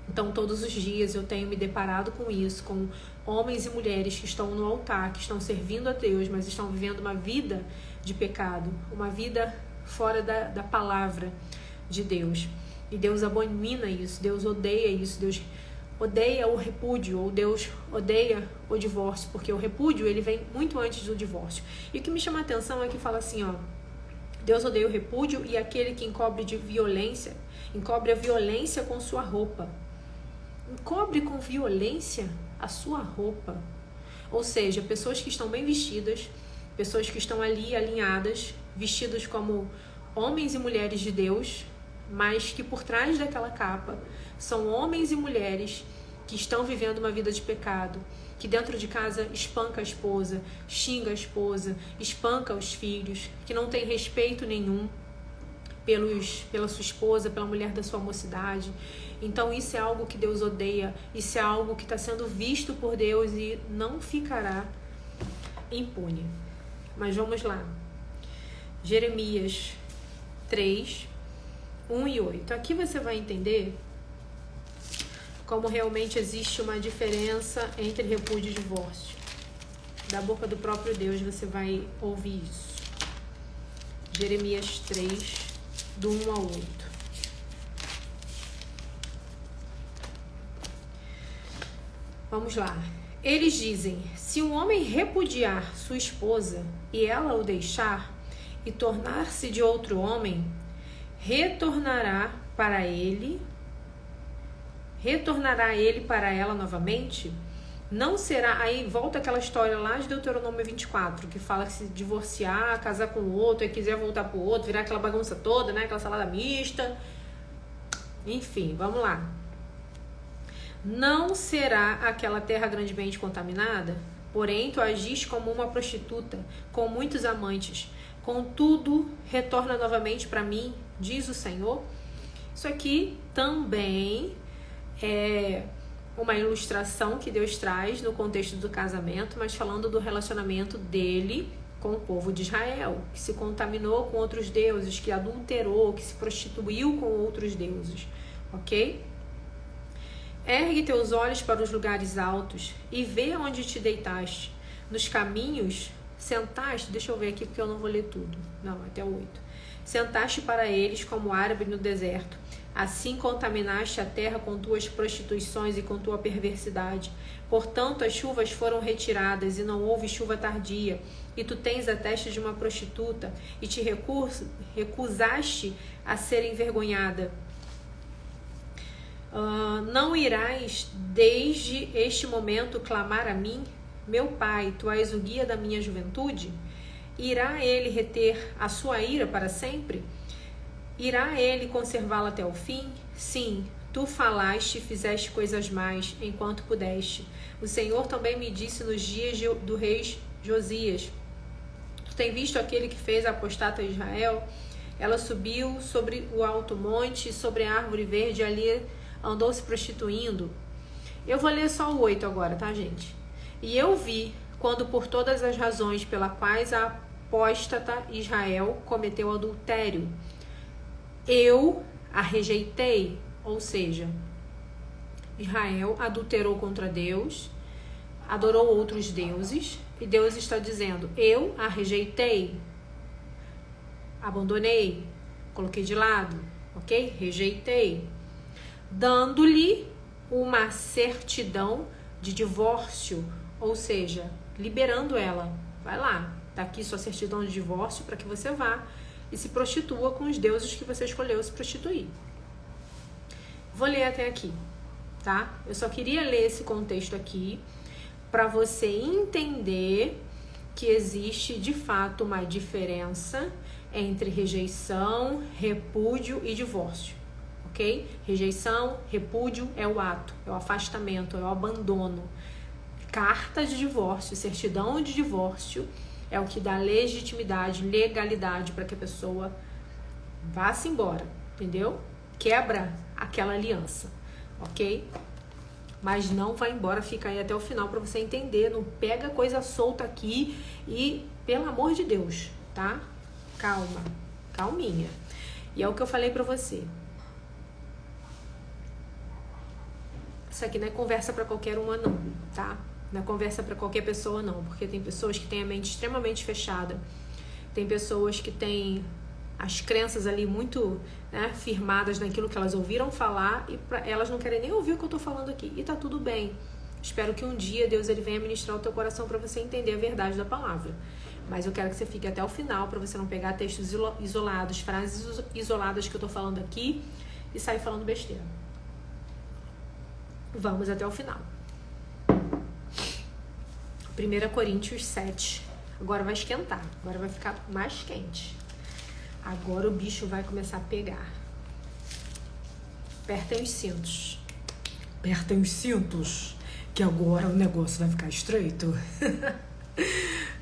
Então, todos os dias eu tenho me deparado com isso, com homens e mulheres que estão no altar, que estão servindo a Deus, mas estão vivendo uma vida de pecado, uma vida fora da palavra de Deus. E Deus abomina isso, Deus odeia isso, Deus odeia o repúdio, ou Deus odeia o divórcio, porque o repúdio ele vem muito antes do divórcio. E o que me chama a atenção é que fala assim, ó, Deus odeia o repúdio e aquele que encobre a violência com sua roupa. Encobre com violência a sua roupa. Ou seja, pessoas que estão bem vestidas, pessoas que estão ali alinhadas, vestidas como homens e mulheres de Deus, mas que por trás daquela capa são homens e mulheres que estão vivendo uma vida de pecado, que dentro de casa espanca a esposa, xinga a esposa, espanca os filhos, que não tem respeito nenhum pela sua esposa, pela mulher da sua mocidade. Então isso é algo que Deus odeia, isso é algo que está sendo visto por Deus e não ficará impune. Mas vamos lá. Jeremias 3, 1 e 8. Aqui você vai entender como realmente existe uma diferença entre repúdio e divórcio. Da boca do próprio Deus você vai ouvir isso. Jeremias 3, do 1 ao 8. Vamos lá. Eles dizem, se um homem repudiar sua esposa e ela o deixar e tornar-se de outro homem, retornará ele para ela novamente? Não será, aí volta aquela história lá de Deuteronômio 24, que fala que se divorciar, casar com o outro, e quiser voltar pro outro, virar aquela bagunça toda, né, aquela salada mista. Enfim, vamos lá. Não será aquela terra grandemente contaminada? Porém, tu agis como uma prostituta, com muitos amantes. Contudo, retorna novamente para mim, diz o Senhor. Isso aqui também é uma ilustração que Deus traz no contexto do casamento, mas falando do relacionamento dele com o povo de Israel, que se contaminou com outros deuses, que adulterou, que se prostituiu com outros deuses, ok? Ergue teus olhos para os lugares altos e vê onde te deitaste. Nos caminhos sentaste, deixa eu ver aqui porque eu não vou ler tudo, não, até o 8. Sentaste para eles como árabe no deserto. Assim contaminaste a terra com tuas prostituições e com tua perversidade. Portanto, as chuvas foram retiradas e não houve chuva tardia. E tu tens a testa de uma prostituta e te recusaste a ser envergonhada. Não irás desde este momento clamar a mim? Meu pai, tu és o guia da minha juventude? Irá ele reter a sua ira para sempre? Irá ele conservá-la até o fim? Sim, tu falaste e fizeste coisas más enquanto pudeste. O Senhor também me disse nos dias do rei Josias. Tu tem visto aquele que fez a apostata de Israel? Ela subiu sobre o alto monte, sobre a árvore verde, ali andou se prostituindo. Eu vou ler só o 8 agora, tá, gente? E eu vi, quando por todas as razões pelas quais a apóstata Israel cometeu adultério, eu a rejeitei, ou seja, Israel adulterou contra Deus, adorou outros deuses, e Deus está dizendo, eu a rejeitei, abandonei, coloquei de lado, ok? Rejeitei, dando-lhe uma certidão de divórcio, ou seja, liberando ela. Vai lá, tá aqui sua certidão de divórcio para que você vá e se prostitua com os deuses que você escolheu se prostituir. Vou ler até aqui, tá? Eu só queria ler esse contexto aqui para você entender que existe de fato uma diferença entre rejeição, repúdio e divórcio, ok? Rejeição, repúdio é o ato, é o afastamento, é o abandono. Carta de divórcio, certidão de divórcio é o que dá legitimidade, legalidade para que a pessoa vá-se embora, entendeu? Quebra aquela aliança, ok? Mas não vai embora, fica aí até o final para você entender. Não pega coisa solta aqui e, pelo amor de Deus, tá? Calma, calminha. E é o que eu falei para você. Isso aqui não é conversa para qualquer uma não, tá? Não é conversa para qualquer pessoa não, porque tem pessoas que têm a mente extremamente fechada. Tem pessoas que têm as crenças ali muito, né, firmadas naquilo que elas ouviram falar e elas não querem nem ouvir o que eu tô falando aqui. E tá tudo bem. Espero que um dia Deus ele venha ministrar o teu coração para você entender a verdade da palavra. Mas eu quero que você fique até o final para você não pegar textos isolados, frases isoladas que eu tô falando aqui e sair falando besteira. Vamos até o final. 1 Coríntios 7. Agora vai esquentar. Agora vai ficar mais quente. Agora o bicho vai começar a pegar. Apertem os cintos. Apertem os cintos, que agora o negócio vai ficar estreito.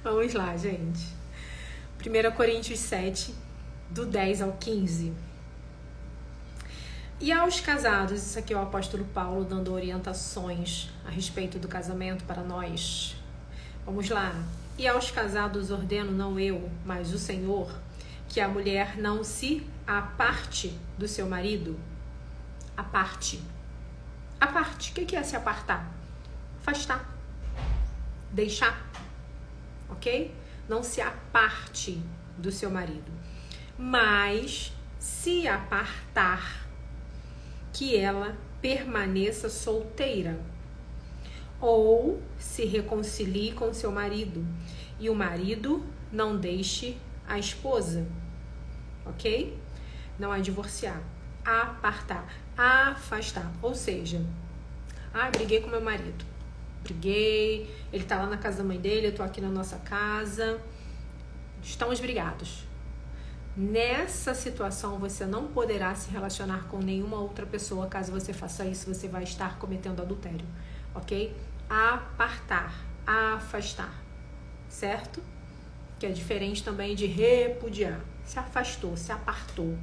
Vamos lá, gente. 1 Coríntios 7, do 10 ao 15. E aos casados, isso aqui é o apóstolo Paulo dando orientações a respeito do casamento para nós. Vamos lá. E aos casados ordeno, não eu, mas o Senhor, que a mulher não se aparte do seu marido. Aparte. Aparte. O que é se apartar? Afastar. Deixar. Ok? Não se aparte do seu marido. Mas se apartar, que ela permaneça solteira. Ou se reconcilie com seu marido. E o marido não deixe a esposa, ok? Não é divorciar, apartar, afastar. Ou seja, briguei com meu marido, ele tá lá na casa da mãe dele, eu tô aqui na nossa casa, estamos brigados. Nessa situação, você não poderá se relacionar com nenhuma outra pessoa. Caso você faça isso, você vai estar cometendo adultério, ok? Apartar, afastar, certo? Que é diferente também de repudiar. Se afastou, se apartou,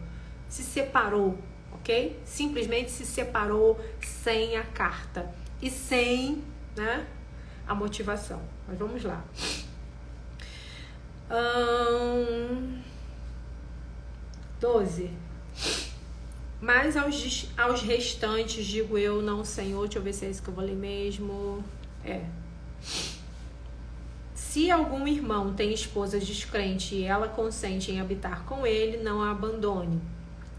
se separou, ok? Simplesmente se separou sem a carta e sem, né, a motivação. Mas vamos lá. 12. Mas aos restantes digo eu, não, Senhor, deixa eu ver se é isso que eu vou ler mesmo. Se algum irmão tem esposa descrente e ela consente em habitar com ele, não a abandone.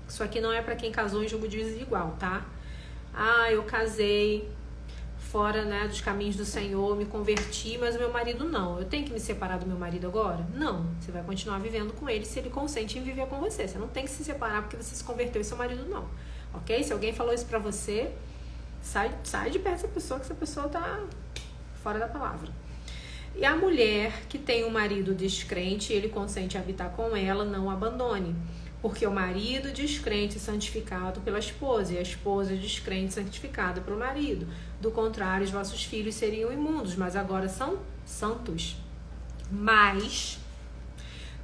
Isso aqui não é para quem casou em julgo desigual, tá? Eu casei fora, né, dos caminhos do Senhor, me converti, mas o meu marido não. Eu tenho que me separar do meu marido agora? Não. Você vai continuar vivendo com ele se ele consente em viver com você. Você não tem que se separar porque você se converteu e seu marido não. Ok? Se alguém falou isso pra você, sai de perto dessa pessoa, que essa pessoa tá fora da palavra. E a mulher que tem um marido descrente e ele consente em habitar com ela, não abandone. Porque o marido descrente é santificado pela esposa e a esposa descrente santificada pelo marido. Do contrário, os vossos filhos seriam imundos, mas agora são santos. Mas,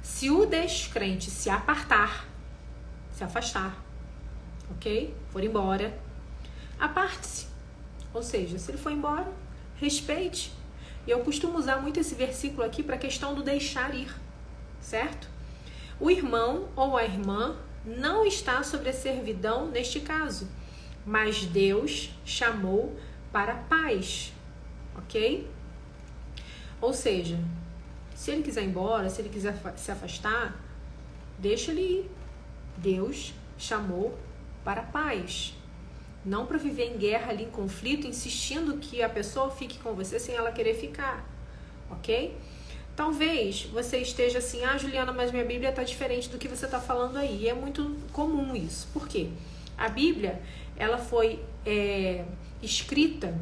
se o descrente se apartar, se afastar, ok? For embora, aparte-se. Ou seja, se ele for embora, respeite. E eu costumo usar muito esse versículo aqui para a questão do deixar ir, certo? O irmão ou a irmã não está sobre a servidão neste caso, mas Deus chamou para a paz, ok? Ou seja, se ele quiser ir embora, se ele quiser se afastar, deixa ele ir. Deus chamou para a paz. Não para viver em guerra ali, em conflito, insistindo que a pessoa fique com você sem ela querer ficar, ok? Talvez você esteja assim, Juliana, mas minha Bíblia está diferente do que você está falando aí. E é muito comum isso. Por quê? A Bíblia, ela foi escrita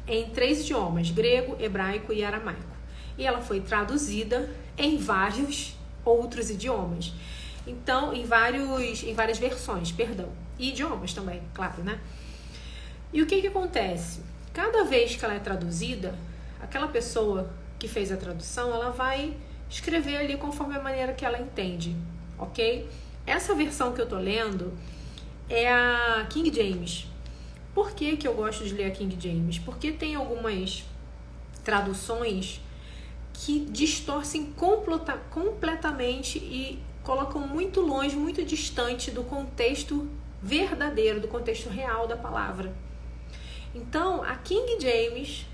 em 3 idiomas, grego, hebraico e aramaico. E ela foi traduzida em vários outros idiomas. Então, em várias versões, e idiomas também, claro, né? E o que acontece? Cada vez que ela é traduzida, aquela pessoa que fez a tradução, ela vai escrever ali conforme a maneira que ela entende, ok? Essa versão que eu tô lendo é a King James. Por que eu gosto de ler a King James? Porque tem algumas traduções que distorcem completamente e colocam muito longe, muito distante do contexto verdadeiro, do contexto real da palavra. Então, a King James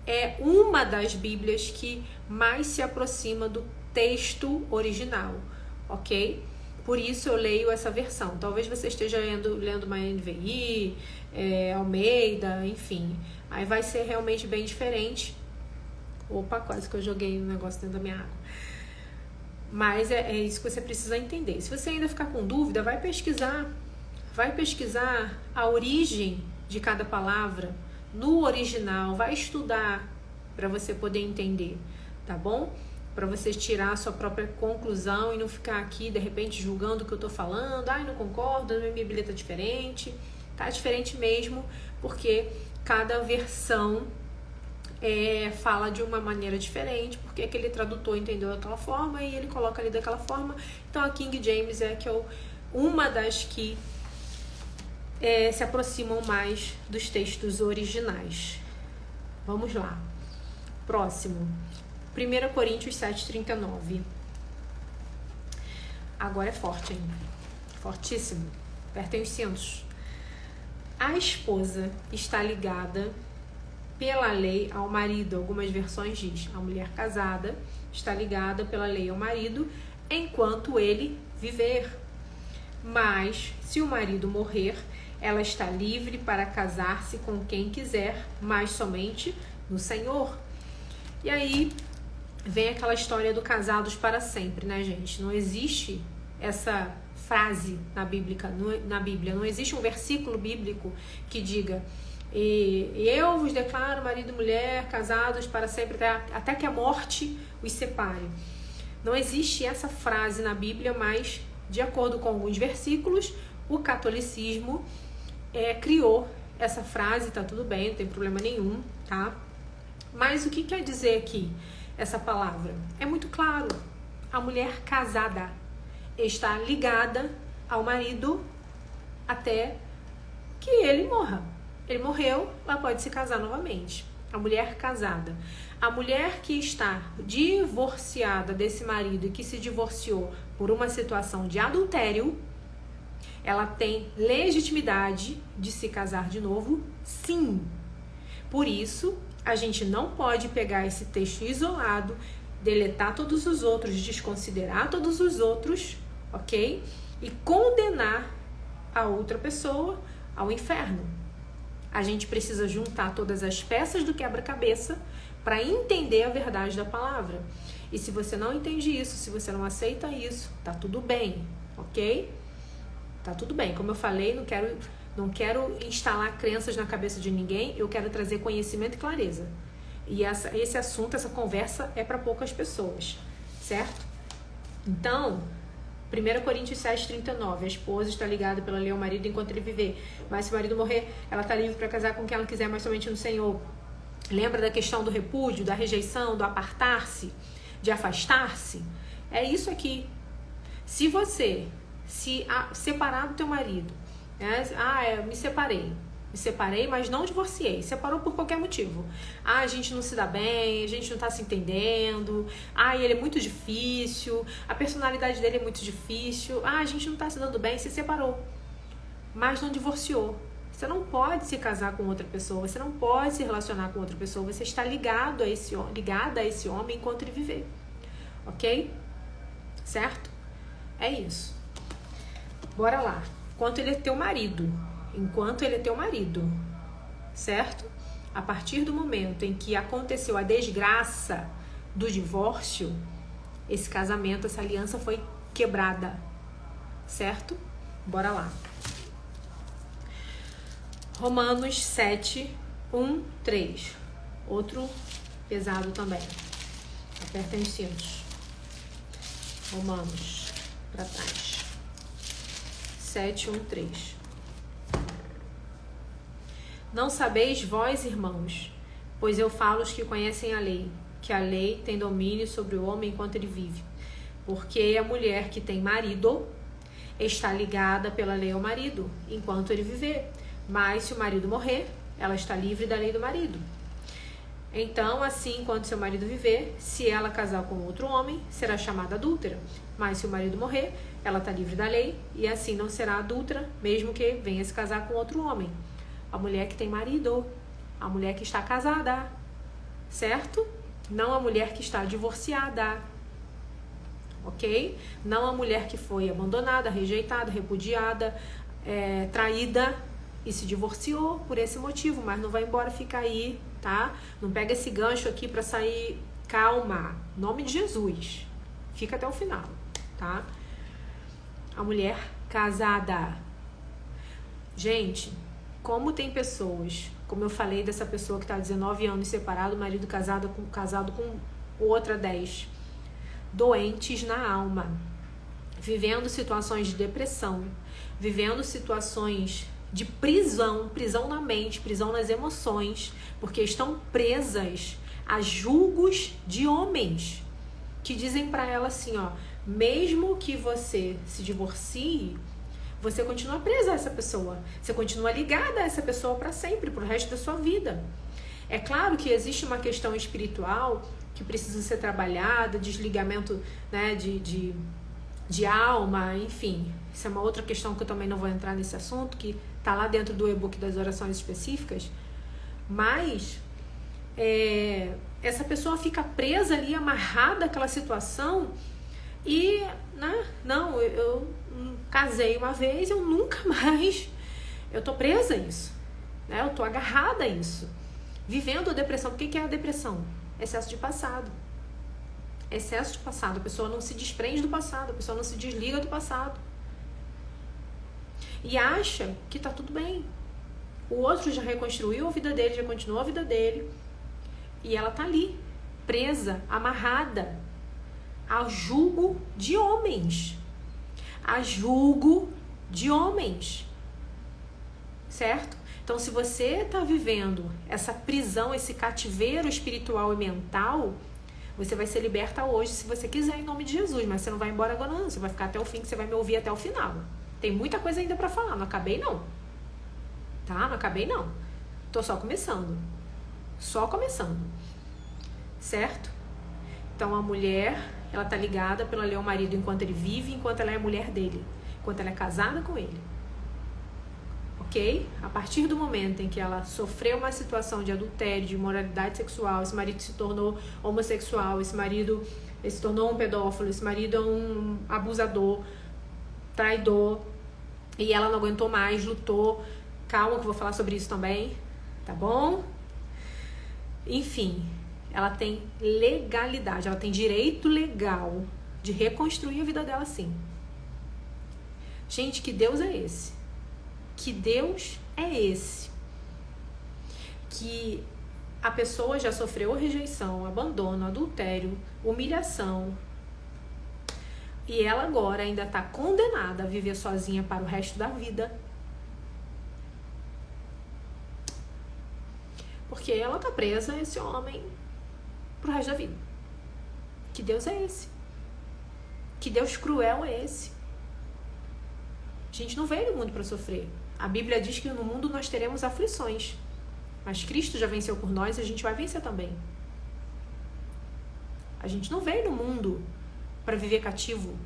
é uma das Bíblias que mais se aproxima do texto original, ok? Por isso eu leio essa versão. Talvez você esteja lendo uma NVI, Almeida, enfim. Aí vai ser realmente bem diferente. Opa, quase que eu joguei um negócio dentro da minha água. Mas é isso que você precisa entender. Se você ainda ficar com dúvida, vai pesquisar a origem de cada palavra no original, vai estudar para você poder entender, tá bom? Para você tirar a sua própria conclusão e não ficar aqui, de repente, julgando o que eu tô falando. Ai, não concordo, minha Bíblia tá diferente. Tá diferente mesmo, porque cada versão fala de uma maneira diferente, porque aquele tradutor entendeu daquela forma e ele coloca ali daquela forma. Então a King James é uma das que se aproximam mais dos textos originais. Vamos lá. Próximo. 1 Coríntios 7,39. Agora é forte, hein? Fortíssimo. Apertem os cintos. A esposa está ligada pela lei ao marido. Algumas versões diz, a mulher casada está ligada pela lei ao marido enquanto ele viver. Mas, se o marido morrer, ela está livre para casar-se com quem quiser, mas somente no Senhor. E aí vem aquela história do casados para sempre, né, gente? Não existe essa frase na Bíblia, não existe um versículo bíblico que diga: e eu vos declaro marido e mulher casados para sempre até que a morte os separe. Não existe essa frase na Bíblia, mas de acordo com alguns versículos, o catolicismo criou essa frase. Tá tudo bem, não tem problema nenhum, tá? Mas o que quer dizer aqui essa palavra? É muito claro. A mulher casada está ligada ao marido até que ele morra. Ele morreu, ela pode se casar novamente. A mulher casada. A mulher que está divorciada desse marido e que se divorciou por uma situação de adultério, ela tem legitimidade de se casar de novo? Sim. Por isso, a gente não pode pegar esse texto isolado, deletar todos os outros, desconsiderar todos os outros, ok? E condenar a outra pessoa ao inferno. A gente precisa juntar todas as peças do quebra-cabeça para entender a verdade da palavra. E se você não entende isso, se você não aceita isso, tá tudo bem, ok? Tá tudo bem. Como eu falei, não quero instalar crenças na cabeça de ninguém, eu quero trazer conhecimento e clareza. E esse assunto, essa conversa é para poucas pessoas, certo? Então, 1 Coríntios 7,39, a esposa está ligada pela lei ao marido enquanto ele viver, mas se o marido morrer, ela está livre para casar com quem ela quiser, mas somente no Senhor. Lembra da questão do repúdio, da rejeição, do apartar-se, de afastar-se? É isso aqui. Se você se separar do teu marido, eu me separei, mas não divorciei, separou por qualquer motivo. A gente não se dá bem, a gente não tá se entendendo, ele é muito difícil, a personalidade dele é muito difícil, a gente não tá se dando bem, se separou, mas não divorciou. Você não pode se casar com outra pessoa, você não pode se relacionar com outra pessoa, você está ligada a esse homem enquanto ele viver, ok? Certo? É isso. Bora lá. Enquanto ele é teu marido, certo? A partir do momento em que aconteceu a desgraça do divórcio, esse casamento, essa aliança foi quebrada, certo? Bora lá. Romanos 7, 1, 3. Outro pesado também. Apertem os cintos. Romanos, para trás. 7, 1, 3. Não sabeis vós, irmãos, pois eu falo os que conhecem a lei, que a lei tem domínio sobre o homem enquanto ele vive. Porque a mulher que tem marido está ligada pela lei ao marido, enquanto ele viver. Mas se o marido morrer, ela está livre da lei do marido. Então, assim, enquanto seu marido viver, se ela casar com outro homem, será chamada adúltera. Mas se o marido morrer, ela está livre da lei e assim não será adúltera, mesmo que venha se casar com outro homem. A mulher que tem marido, a mulher que está casada, certo? Não a mulher que está divorciada, ok? Não a mulher que foi abandonada, rejeitada, repudiada, traída e se divorciou por esse motivo, mas não vai embora, fica aí, tá? Não pega esse gancho aqui pra sair. Calma, em nome de Jesus, fica até o final, tá? A mulher casada. Gente, como tem pessoas, como eu falei dessa pessoa que tá 19 anos separado, o marido casado com outra 10, doentes na alma, vivendo situações de depressão, vivendo situações de prisão na mente, prisão nas emoções, porque estão presas a julgos de homens que dizem pra ela assim, ó, mesmo que você se divorcie, você continua presa a essa pessoa, você continua ligada a essa pessoa para sempre, pro resto da sua vida. É claro que existe uma questão espiritual que precisa ser trabalhada, desligamento, né, de alma, enfim. Isso é uma outra questão que eu também não vou entrar nesse assunto, que tá lá dentro do e-book das orações específicas. Mas essa pessoa fica presa ali, amarrada àquela situação e, né, não, eu casei uma vez, eu nunca mais, eu tô presa a isso, né? Eu tô agarrada a isso, vivendo a depressão. O que é a depressão? Excesso de passado. Excesso de passado. A pessoa não se desprende do passado, a pessoa não se desliga do passado e acha que tá tudo bem. O outro já reconstruiu a vida dele, já continuou a vida dele, e ela tá ali, presa, amarrada a julgo de homens. A julgo de homens. Certo? Então, se você tá vivendo essa prisão, esse cativeiro espiritual e mental, você vai ser liberta hoje, se você quiser, em nome de Jesus. Mas você não vai embora agora, não. Você vai ficar até o fim, que você vai me ouvir até o final. Tem muita coisa ainda pra falar. Não acabei, não. Tá? Não acabei, não. Tô só começando. Só começando. Certo? Então, a mulher, ela tá ligada pela lei ao marido enquanto ele vive, enquanto ela é a mulher dele. Enquanto ela é casada com ele. Ok? A partir do momento em que ela sofreu uma situação de adultério, de imoralidade sexual, esse marido se tornou homossexual, esse marido se tornou um pedófilo, esse marido é um abusador, traidor, e ela não aguentou mais, lutou. Calma que eu vou falar sobre isso também, tá bom? Enfim, ela tem legalidade, ela tem direito legal de reconstruir a vida dela, sim. Gente, que Deus é esse? Que Deus é esse? Que a pessoa já sofreu rejeição, abandono, adultério, humilhação, e ela agora ainda está condenada a viver sozinha para o resto da vida. Porque ela está presa a esse homem pro resto da vida. Que Deus é esse? Que Deus cruel é esse? A gente não veio no mundo para sofrer. A Bíblia diz que no mundo nós teremos aflições. Mas Cristo já venceu por nós e a gente vai vencer também. A gente não veio no mundo para viver cativo.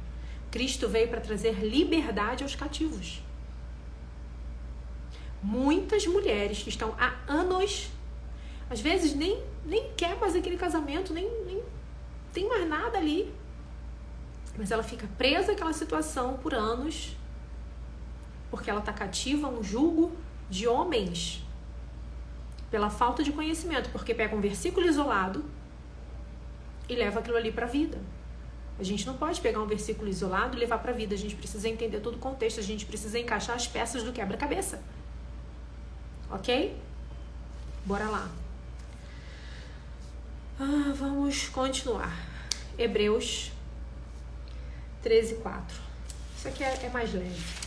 Cristo veio para trazer liberdade aos cativos. Muitas mulheres que estão há anos, às vezes nem quer mais aquele casamento, nem tem mais nada ali. Mas ela fica presa àquela situação por anos, porque ela está cativa a um jugo de homens, pela falta de conhecimento, porque pega um versículo isolado e leva aquilo ali para a vida. A gente não pode pegar um versículo isolado e levar para a vida. A gente precisa entender todo o contexto, a gente precisa encaixar as peças do quebra-cabeça. Ok? Bora lá. Vamos continuar. Hebreus 13:4. Isso aqui é mais leve.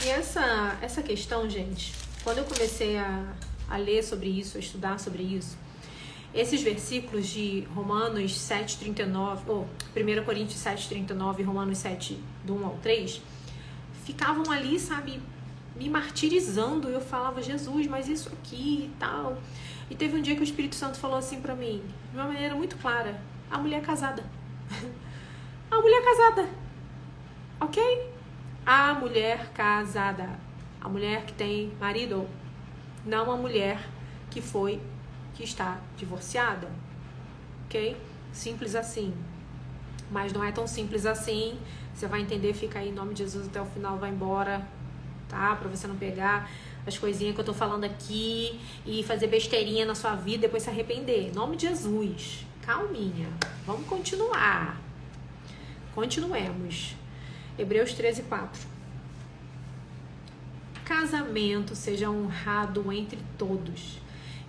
E essa questão, gente, quando eu comecei a ler sobre isso, a estudar sobre isso, Esses versículos de Romanos 7,39, ou 1 Coríntios 7,39 e Romanos 7, do 1 ao 3, ficavam ali, sabe, me martirizando. Eu falava, Jesus, mas isso aqui e tal. E teve um dia que o Espírito Santo falou assim pra mim, de uma maneira muito clara: a mulher casada. A mulher casada. Ok? A mulher casada. A mulher que tem marido. Não a mulher que está divorciada. Ok? Simples assim. Mas não é tão simples assim. Você vai entender, fica aí em nome de Jesus até o final, vai embora, tá? Pra você não pegar as coisinhas que eu tô falando aqui e fazer besteirinha na sua vida e depois se arrepender. Em nome de Jesus. Calminha. Vamos continuar. Continuemos. Hebreus 13:4. Casamento seja honrado entre todos,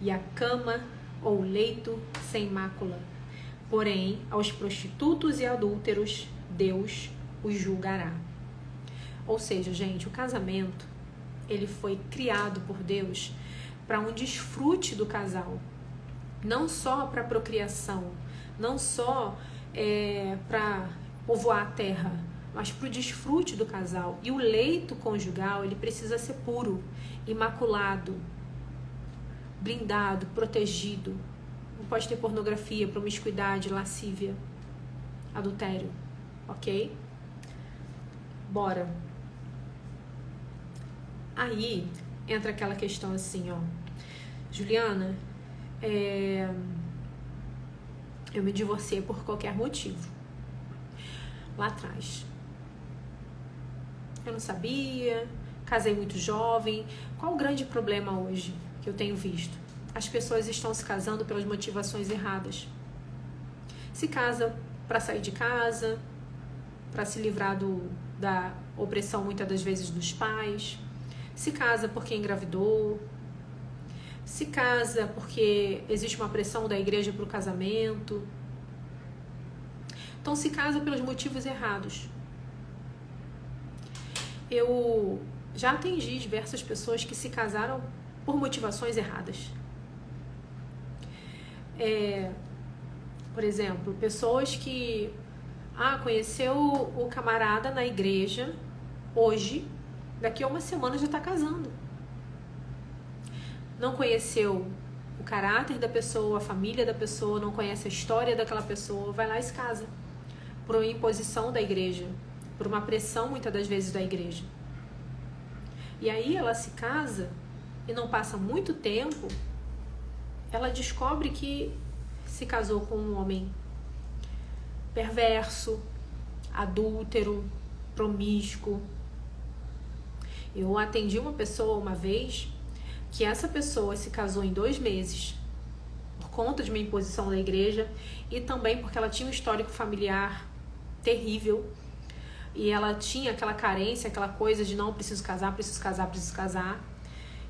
e a cama ou leito sem mácula. Porém, aos prostitutos e adúlteros, Deus os julgará. Ou seja, gente, o casamento, ele foi criado por Deus para um desfrute do casal. Não só para procriação, não só para povoar a terra, mas para o desfrute do casal. E o leito conjugal, ele precisa ser puro, imaculado, blindado, protegido. Não pode ter pornografia, promiscuidade, lascívia, adultério, ok? Bora. Aí entra aquela questão assim, ó, Juliana, eu me divorciei por qualquer motivo. Lá atrás. Eu não sabia, casei muito jovem. Qual o grande problema hoje que eu tenho visto? As pessoas estão se casando pelas motivações erradas. Se casa para sair de casa, para se livrar da opressão muitas das vezes dos pais. Se casa porque engravidou. Se casa porque existe uma pressão da igreja para o casamento. Então se casa pelos motivos errados. Eu já atendi diversas pessoas que se casaram por motivações erradas. Por exemplo, pessoas que conheceu o camarada na igreja hoje, daqui a uma semana já está casando. Não conheceu o caráter da pessoa, a família da pessoa, não conhece a história daquela pessoa, vai lá e se casa. Por uma imposição da igreja, por uma pressão muitas das vezes da igreja. E aí ela se casa e não passa muito tempo, ela descobre que se casou com um homem perverso, adúltero, promíscuo. Eu atendi uma pessoa uma vez que essa pessoa se casou em 2 meses por conta de uma imposição da igreja e também porque ela tinha um histórico familiar terrível e ela tinha aquela carência, aquela coisa de não, preciso casar, preciso casar, preciso casar.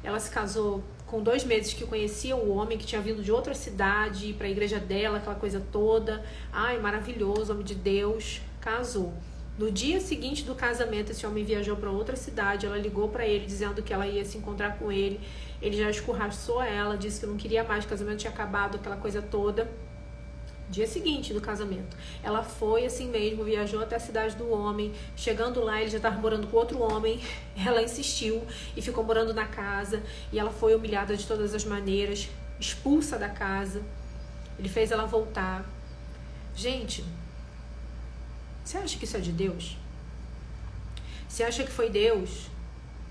Ela se casou com 2 meses que conhecia o homem, que tinha vindo de outra cidade para a igreja dela, aquela coisa toda. Ai, maravilhoso, homem de Deus. Casou. No dia seguinte do casamento, esse homem viajou para outra cidade. Ela ligou para ele dizendo que ela ia se encontrar com ele. Ele já escorraçou ela, disse que não queria mais, o casamento tinha acabado, aquela coisa toda. Dia seguinte do casamento, ela foi assim mesmo, viajou até a cidade do homem. Chegando lá, ele já estava morando com outro homem. Ela insistiu e ficou morando na casa. E ela foi humilhada de todas as maneiras, expulsa da casa. Ele fez ela voltar. Gente, você acha que isso é de Deus? Você acha que foi Deus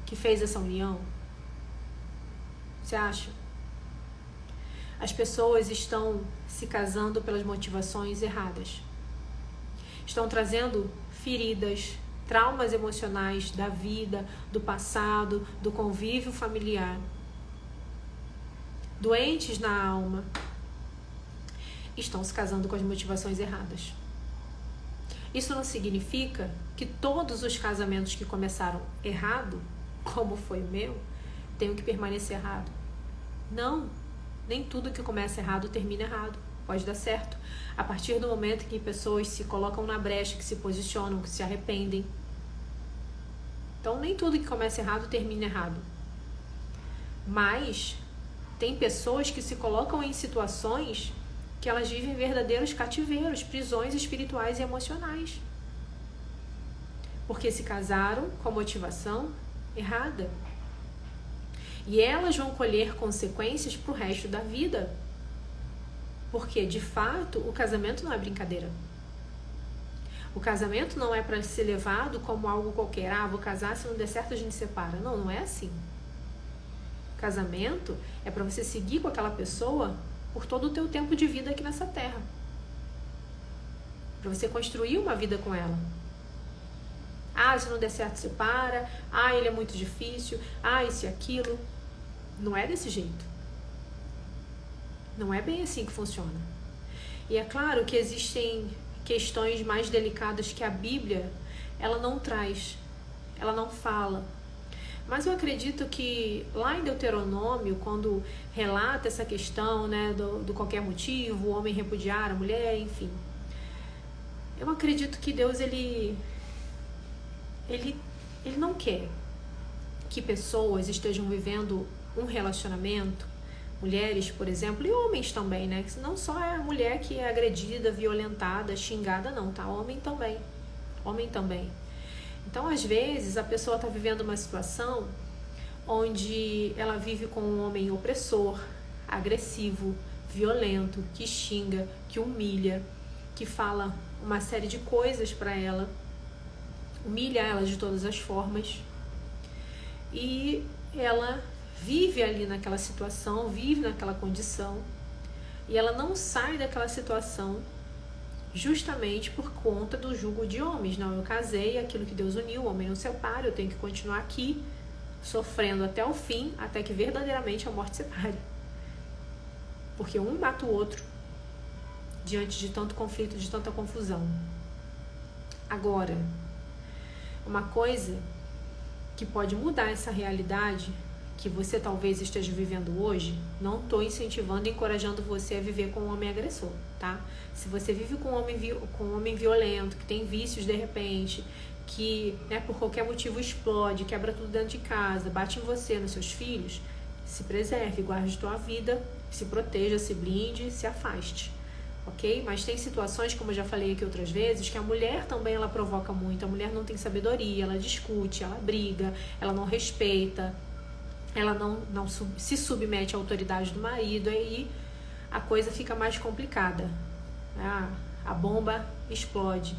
que fez essa união? Você acha? As pessoas estão se casando pelas motivações erradas. Estão trazendo feridas, traumas emocionais da vida, do passado, do convívio familiar. Doentes na alma. Estão se casando com as motivações erradas. Isso não significa que todos os casamentos que começaram errado, como foi o meu, tenham que permanecer errado. Não. Nem tudo que começa errado termina errado. Pode dar certo. A partir do momento que pessoas se colocam na brecha, que se posicionam, que se arrependem. Então, nem tudo que começa errado termina errado. Mas Tem pessoas que se colocam em situações que elas vivem verdadeiros cativeiros, prisões espirituais e emocionais. Porque se casaram com a motivação errada. E elas vão colher consequências para o resto da vida. Porque, de fato, o casamento não é brincadeira. O casamento não é para ser levado como algo qualquer. Ah, vou casar, se não der certo a gente separa. Não, não é assim. Casamento é para você seguir com aquela pessoa por todo o teu tempo de vida aqui nessa terra. Para você construir uma vida com ela. Ah, se não der certo, separa. Ah, ele é muito difícil. Ah, isso e aquilo. Não é desse jeito. Não é bem assim que funciona. E é claro que existem questões mais delicadas que a Bíblia, ela não traz. Ela não fala. Mas eu acredito que lá em Deuteronômio, quando relata essa questão, né, do qualquer motivo, o homem repudiar a mulher, enfim. Eu acredito que Deus, ele não quer que pessoas estejam vivendo um relacionamento, mulheres, por exemplo, e homens também, né? Não só é a mulher que é agredida, violentada, xingada, não, tá? Homem também. Homem também. Então, às vezes, a pessoa está vivendo uma situação onde ela vive com um homem opressor, agressivo, violento, que xinga, que humilha, que fala uma série de coisas para ela, humilha ela de todas as formas. E ela vive ali naquela situação, vive naquela condição, e ela não sai daquela situação justamente por conta do jugo de homens. Não, eu casei, aquilo que Deus uniu, o homem não separa, eu tenho que continuar aqui, sofrendo até o fim, até que verdadeiramente a morte separe. Porque um mata o outro diante de tanto conflito, de tanta confusão. Agora, uma coisa que pode mudar essa realidade que você talvez esteja vivendo hoje, não estou incentivando e encorajando você a viver com um homem agressor, tá? Se você vive com um homem violento, que tem vícios de repente, que, né, por qualquer motivo explode, quebra tudo dentro de casa, bate em você, nos seus filhos, se preserve, guarde tua vida, se proteja, se blinde, se afaste, ok? Mas tem situações, como eu já falei aqui outras vezes, que a mulher também ela provoca muito, a mulher não tem sabedoria, ela discute, ela briga, ela não respeita, ela não se submete à autoridade do marido, aí a coisa fica mais complicada, a bomba explode.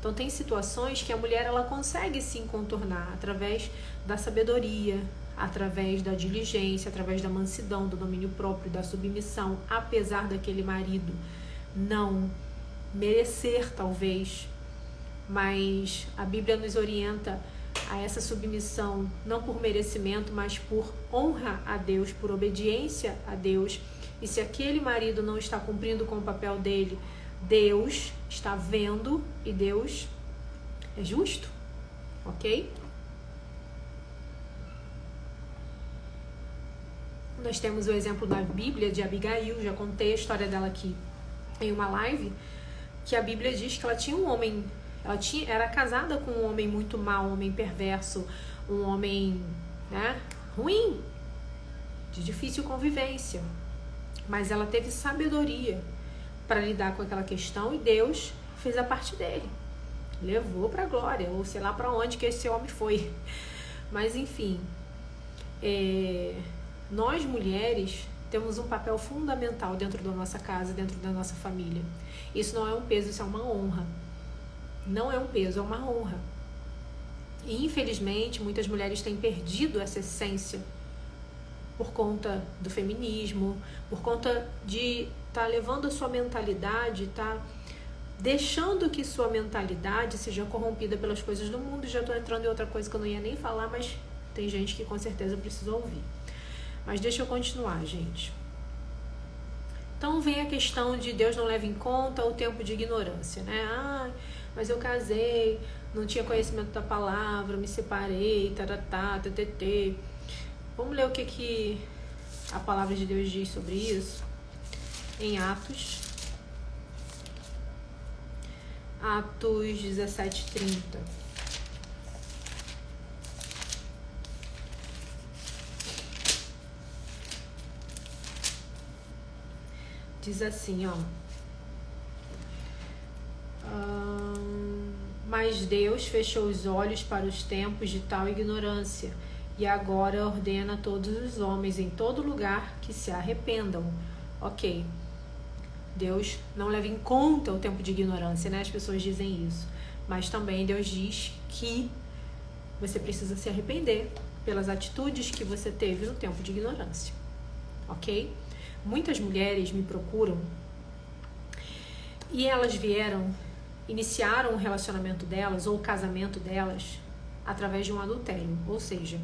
Então tem situações que a mulher ela consegue sim contornar através da sabedoria, através da diligência, através da mansidão, do domínio próprio, da submissão, apesar daquele marido não merecer talvez, mas a Bíblia nos orienta a essa submissão, não por merecimento, mas por honra a Deus, por obediência a Deus. E se aquele marido não está cumprindo com o papel dele, Deus está vendo e Deus é justo, ok? Nós temos o exemplo da Bíblia de Abigail, já contei a história dela aqui em uma live, que a Bíblia diz que ela tinha um homem, era casada com um homem muito mau, um homem perverso, um homem, né, ruim, de difícil convivência, mas ela teve sabedoria para lidar com aquela questão e Deus fez a parte dele, levou para a glória, ou sei lá para onde que esse homem foi, mas enfim, nós mulheres temos um papel fundamental dentro da nossa casa, dentro da nossa família. Isso não é um peso, isso é uma honra. Não é um peso, é uma honra. E infelizmente muitas mulheres têm perdido essa essência por conta do feminismo, por conta de estar levando a sua mentalidade, tá deixando que sua mentalidade seja corrompida pelas coisas do mundo. Já estou entrando em outra coisa que eu não ia nem falar, mas tem gente que com certeza precisa ouvir. Mas deixa eu continuar, gente. Então vem a questão de Deus não leva em conta o tempo de ignorância, né? Ah, mas eu casei, não tinha conhecimento da palavra, me separei, taratá, ttt. Vamos ler o que a palavra de Deus diz sobre isso? Em Atos 17:30. Diz assim, ó. Mas Deus fechou os olhos para os tempos de tal ignorância, e agora ordena a todos os homens em todo lugar que se arrependam. Ok. Deus não leva em conta o tempo de ignorância, né? As pessoas dizem isso. Mas também Deus diz que você precisa se arrepender pelas atitudes que você teve no tempo de ignorância. Ok? Muitas mulheres me procuram e elas iniciaram o relacionamento delas ou o casamento delas através de um adultério. Ou seja,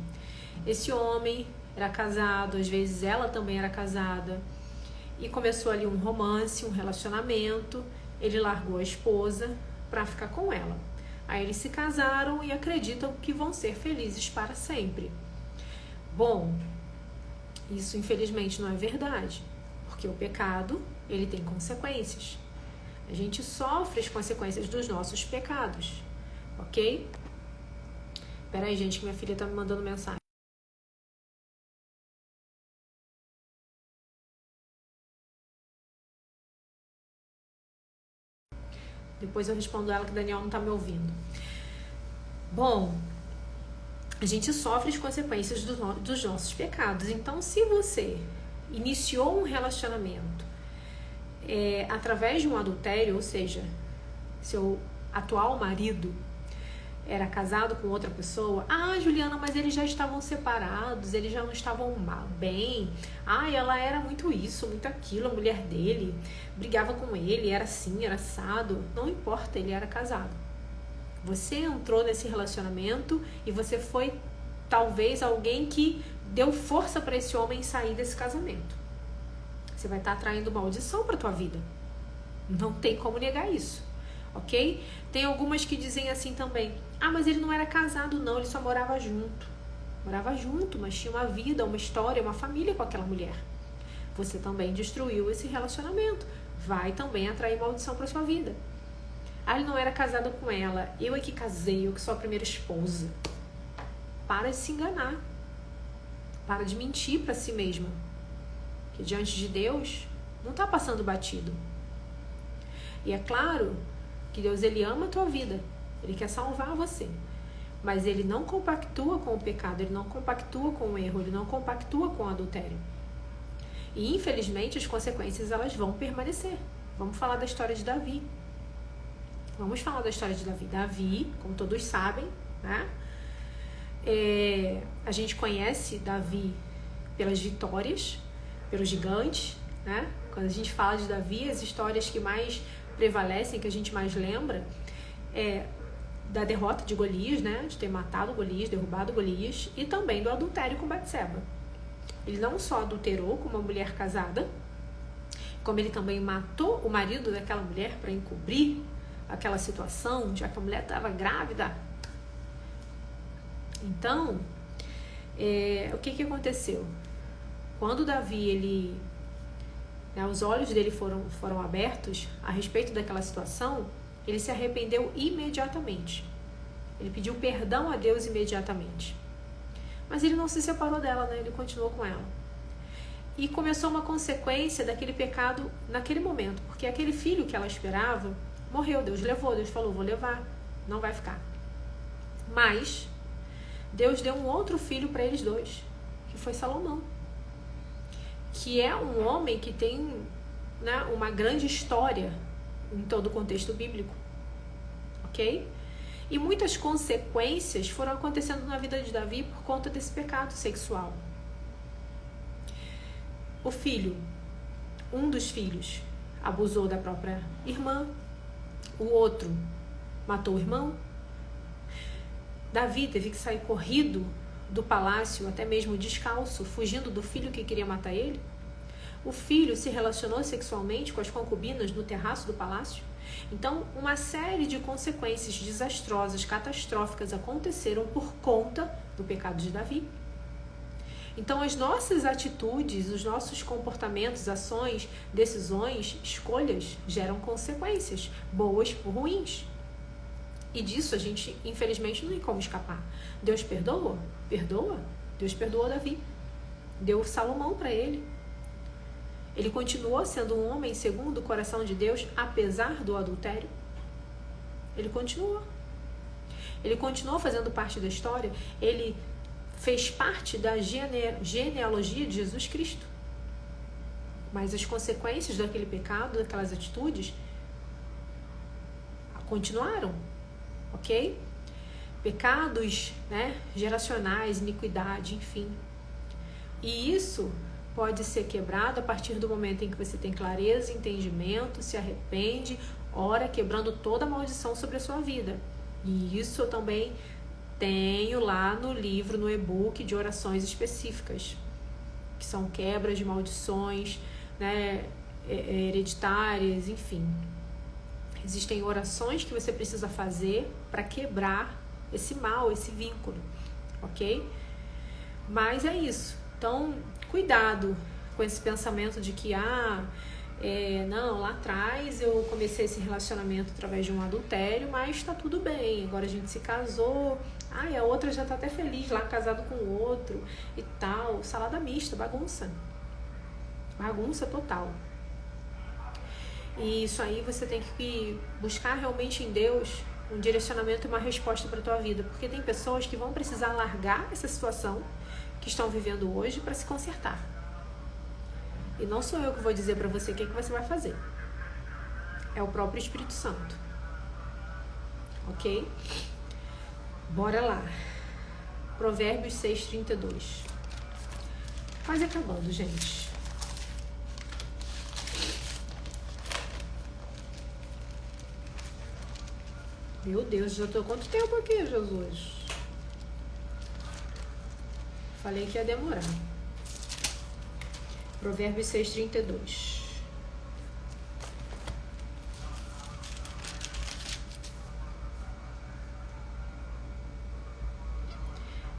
esse homem era casado, às vezes ela também era casada, e começou ali um romance, um relacionamento, ele largou a esposa para ficar com ela. Aí eles se casaram e acreditam que vão ser felizes para sempre. Bom, isso infelizmente não é verdade, porque o pecado, ele tem consequências. A gente sofre as consequências dos nossos pecados, ok? Peraí, gente, que minha filha tá me mandando mensagem. Depois eu respondo ela que o Daniel não tá me ouvindo. Bom, a gente sofre as consequências dos nossos pecados. Então, se você iniciou um relacionamento através de um adultério, ou seja, seu atual marido era casado com outra pessoa, Juliana, mas eles já estavam separados, eles já não estavam bem, ela era muito isso, muito aquilo, a mulher dele brigava com ele, era assim, era assado, não importa, ele era casado. Você entrou nesse relacionamento e você foi talvez alguém que deu força para esse homem sair desse casamento. Você vai estar atraindo maldição para tua vida. Não tem como negar isso, ok? Tem algumas que dizem assim também, mas ele não era casado não, ele só morava junto. Morava junto, mas tinha uma vida, uma história, uma família com aquela mulher. Você também destruiu esse relacionamento. Vai também atrair maldição para sua vida. Ele não era casado com ela, eu é que casei, eu que sou a primeira esposa. Para de se enganar. Para de mentir para si mesma. Que diante de Deus não está passando batido. E é claro que Deus, ele ama a tua vida, ele quer salvar você, mas ele não compactua com o pecado, ele não compactua com o erro, ele não compactua com o adultério. E infelizmente as consequências, elas vão permanecer. Vamos falar da história de Davi. Davi, como todos sabem, né? A gente conhece Davi pelas vitórias, pelos gigantes, né? Quando a gente fala de Davi, as histórias que mais prevalecem, que a gente mais lembra, da derrota de Golias, né? De ter matado Golias, derrubado Golias, e também do adultério com Batseba. Ele não só adulterou com uma mulher casada, como ele também matou o marido daquela mulher para encobrir aquela situação, já que a mulher estava grávida. Então, o que aconteceu? Quando Davi, os olhos dele foram abertos a respeito daquela situação, ele se arrependeu imediatamente. Ele pediu perdão a Deus imediatamente. Mas ele não se separou dela, né? Ele continuou com ela. E começou uma consequência daquele pecado naquele momento, porque aquele filho que ela esperava morreu. Deus levou, Deus falou, vou levar, não vai ficar. Mas Deus deu um outro filho para eles dois, que foi Salomão, que é um homem que tem, né, uma grande história em todo o contexto bíblico, ok? E muitas consequências foram acontecendo na vida de Davi por conta desse pecado sexual. O filho, um dos filhos, abusou da própria irmã, o outro matou o irmão. Davi teve que sair corrido do palácio, até mesmo descalço, fugindo do filho que queria matar ele. O filho se relacionou sexualmente com as concubinas no terraço do palácio. Então, uma série de consequências desastrosas, catastróficas aconteceram por conta do pecado de Davi. Então, as nossas atitudes, os nossos comportamentos, ações, decisões, escolhas geram consequências, boas ou ruins. E disso a gente, infelizmente, não tem como escapar. Deus perdoa? Perdoa. Deus perdoou Davi. Deu Salomão para ele. Ele continuou sendo um homem segundo o coração de Deus, apesar do adultério? Ele continuou. Ele continuou fazendo parte da história. Ele fez parte da genealogia de Jesus Cristo. Mas as consequências daquele pecado, daquelas atitudes, continuaram, ok? Pecados, né, geracionais, iniquidade, enfim. E isso pode ser quebrado a partir do momento em que você tem clareza, entendimento, se arrepende, ora, quebrando toda a maldição sobre a sua vida. E isso eu também tenho lá no livro, no e-book de orações específicas, que são quebras de maldições, né, hereditárias, enfim. Existem orações que você precisa fazer para quebrar esse mal, esse vínculo, ok? Mas é isso. Então, cuidado com esse pensamento de que, não, lá atrás eu comecei esse relacionamento através de um adultério, mas tá tudo bem, agora a gente se casou, a outra já tá até feliz lá, casado com o outro e tal, salada mista, bagunça total. E isso aí você tem que buscar realmente em Deus um direcionamento e uma resposta para a tua vida, porque tem pessoas que vão precisar largar essa situação que estão vivendo hoje para se consertar. E não sou eu que vou dizer para você o que você vai fazer. É o próprio Espírito Santo. Ok? Bora lá. Provérbios 6:32. Quase acabando, gente. Meu Deus, já tô quanto tempo aqui, Jesus? Falei que ia demorar. Provérbios 6:32.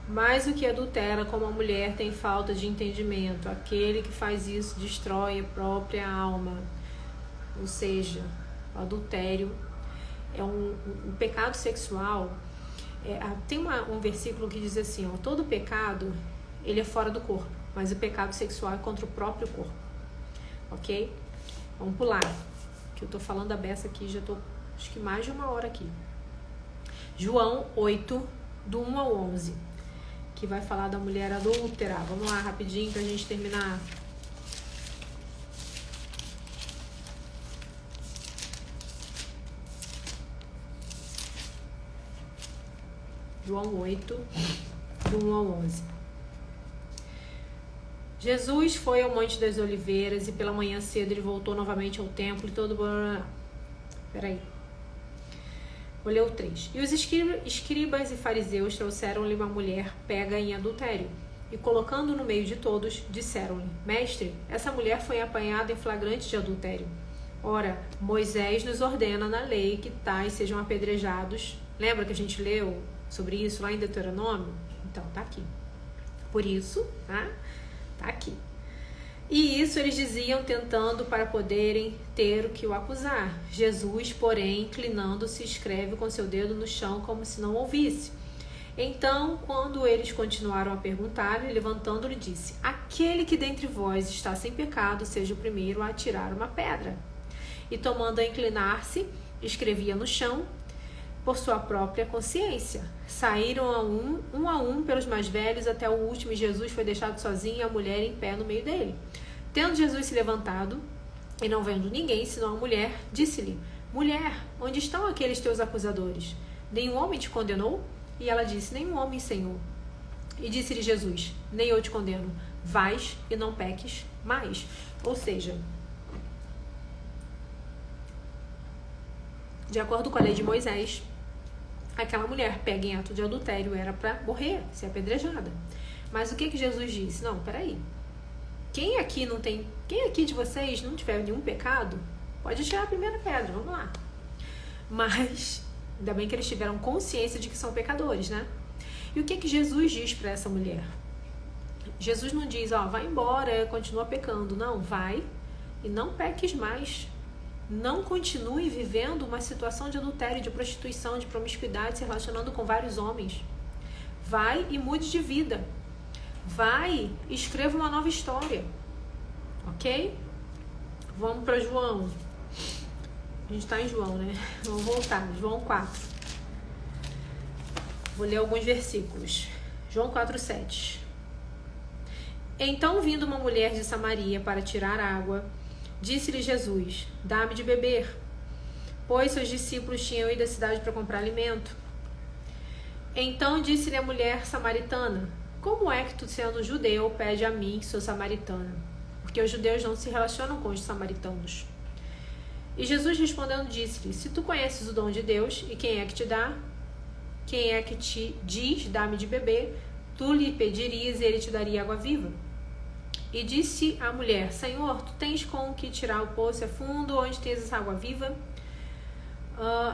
Mas o que adultera como a mulher tem falta de entendimento. Aquele que faz isso destrói a própria alma. Ou seja, o adultério é um pecado sexual. Tem um versículo que diz assim, todo pecado ele é fora do corpo, mas o pecado sexual é contra o próprio corpo. Ok? Vamos pular, que eu tô falando a beça aqui, já tô acho que mais de 1 hora aqui. João 8, do 1 ao 11, que vai falar da mulher adúltera. Vamos lá, rapidinho, pra gente terminar. João 8, do 1 ao 11. Jesus foi ao Monte das Oliveiras e pela manhã cedo ele voltou novamente ao templo e todo... Peraí. Vou ler o 3. E os escribas e fariseus trouxeram-lhe uma mulher pega em adultério. E colocando no meio de todos, disseram-lhe, Mestre, essa mulher foi apanhada em flagrante de adultério. Ora, Moisés nos ordena na lei que tais sejam apedrejados. Lembra que a gente leu sobre isso lá em Deuteronômio? Então, tá aqui. Por isso, tá aqui. E isso eles diziam tentando para poderem ter o que o acusar. Jesus, porém, inclinando-se, escreve com seu dedo no chão como se não ouvisse. Então, quando eles continuaram a perguntar, levantando-lhe disse, aquele que dentre vós está sem pecado, seja o primeiro a atirar uma pedra. E tomando a inclinar-se, escrevia no chão, por sua própria consciência. Saíram um a um pelos mais velhos até o último, e Jesus foi deixado sozinho e a mulher em pé no meio dele. Tendo Jesus se levantado, e não vendo ninguém, senão a mulher, disse-lhe, mulher, onde estão aqueles teus acusadores? Nenhum homem te condenou? E ela disse, nenhum homem, Senhor. E disse-lhe Jesus, nem eu te condeno, vais e não peques mais. Ou seja, de acordo com a lei de Moisés, aquela mulher pega em ato de adultério era para morrer, ser apedrejada. Mas o que Jesus disse? Não, peraí. Quem aqui de vocês não tiver nenhum pecado, pode tirar a primeira pedra, vamos lá. Mas, ainda bem que eles tiveram consciência de que são pecadores, né? E o que Jesus diz para essa mulher? Jesus não diz, vai embora, continua pecando. Não, vai e não peques mais. Não continue vivendo uma situação de adultério, de prostituição, de promiscuidade, se relacionando com vários homens. Vai e mude de vida. Vai e escreva uma nova história. Ok? Vamos para João. A gente está em João, né? Vamos voltar. João 4. Vou ler alguns versículos. João 4:7. Então, vindo uma mulher de Samaria para tirar água, disse-lhe Jesus: dá-me de beber. Pois seus discípulos tinham ido à cidade para comprar alimento. Então disse-lhe a mulher samaritana: como é que tu, sendo judeu, pede a mim, que sou samaritana? Porque os judeus não se relacionam com os samaritanos. E Jesus respondendo disse-lhe: se tu conheces o dom de Deus, e quem é que te dá? Quem é que te diz, dá-me de beber? Tu lhe pedirias e ele te daria água viva. E disse a mulher: Senhor, tu tens com que tirar o poço é fundo, onde tens essa água viva?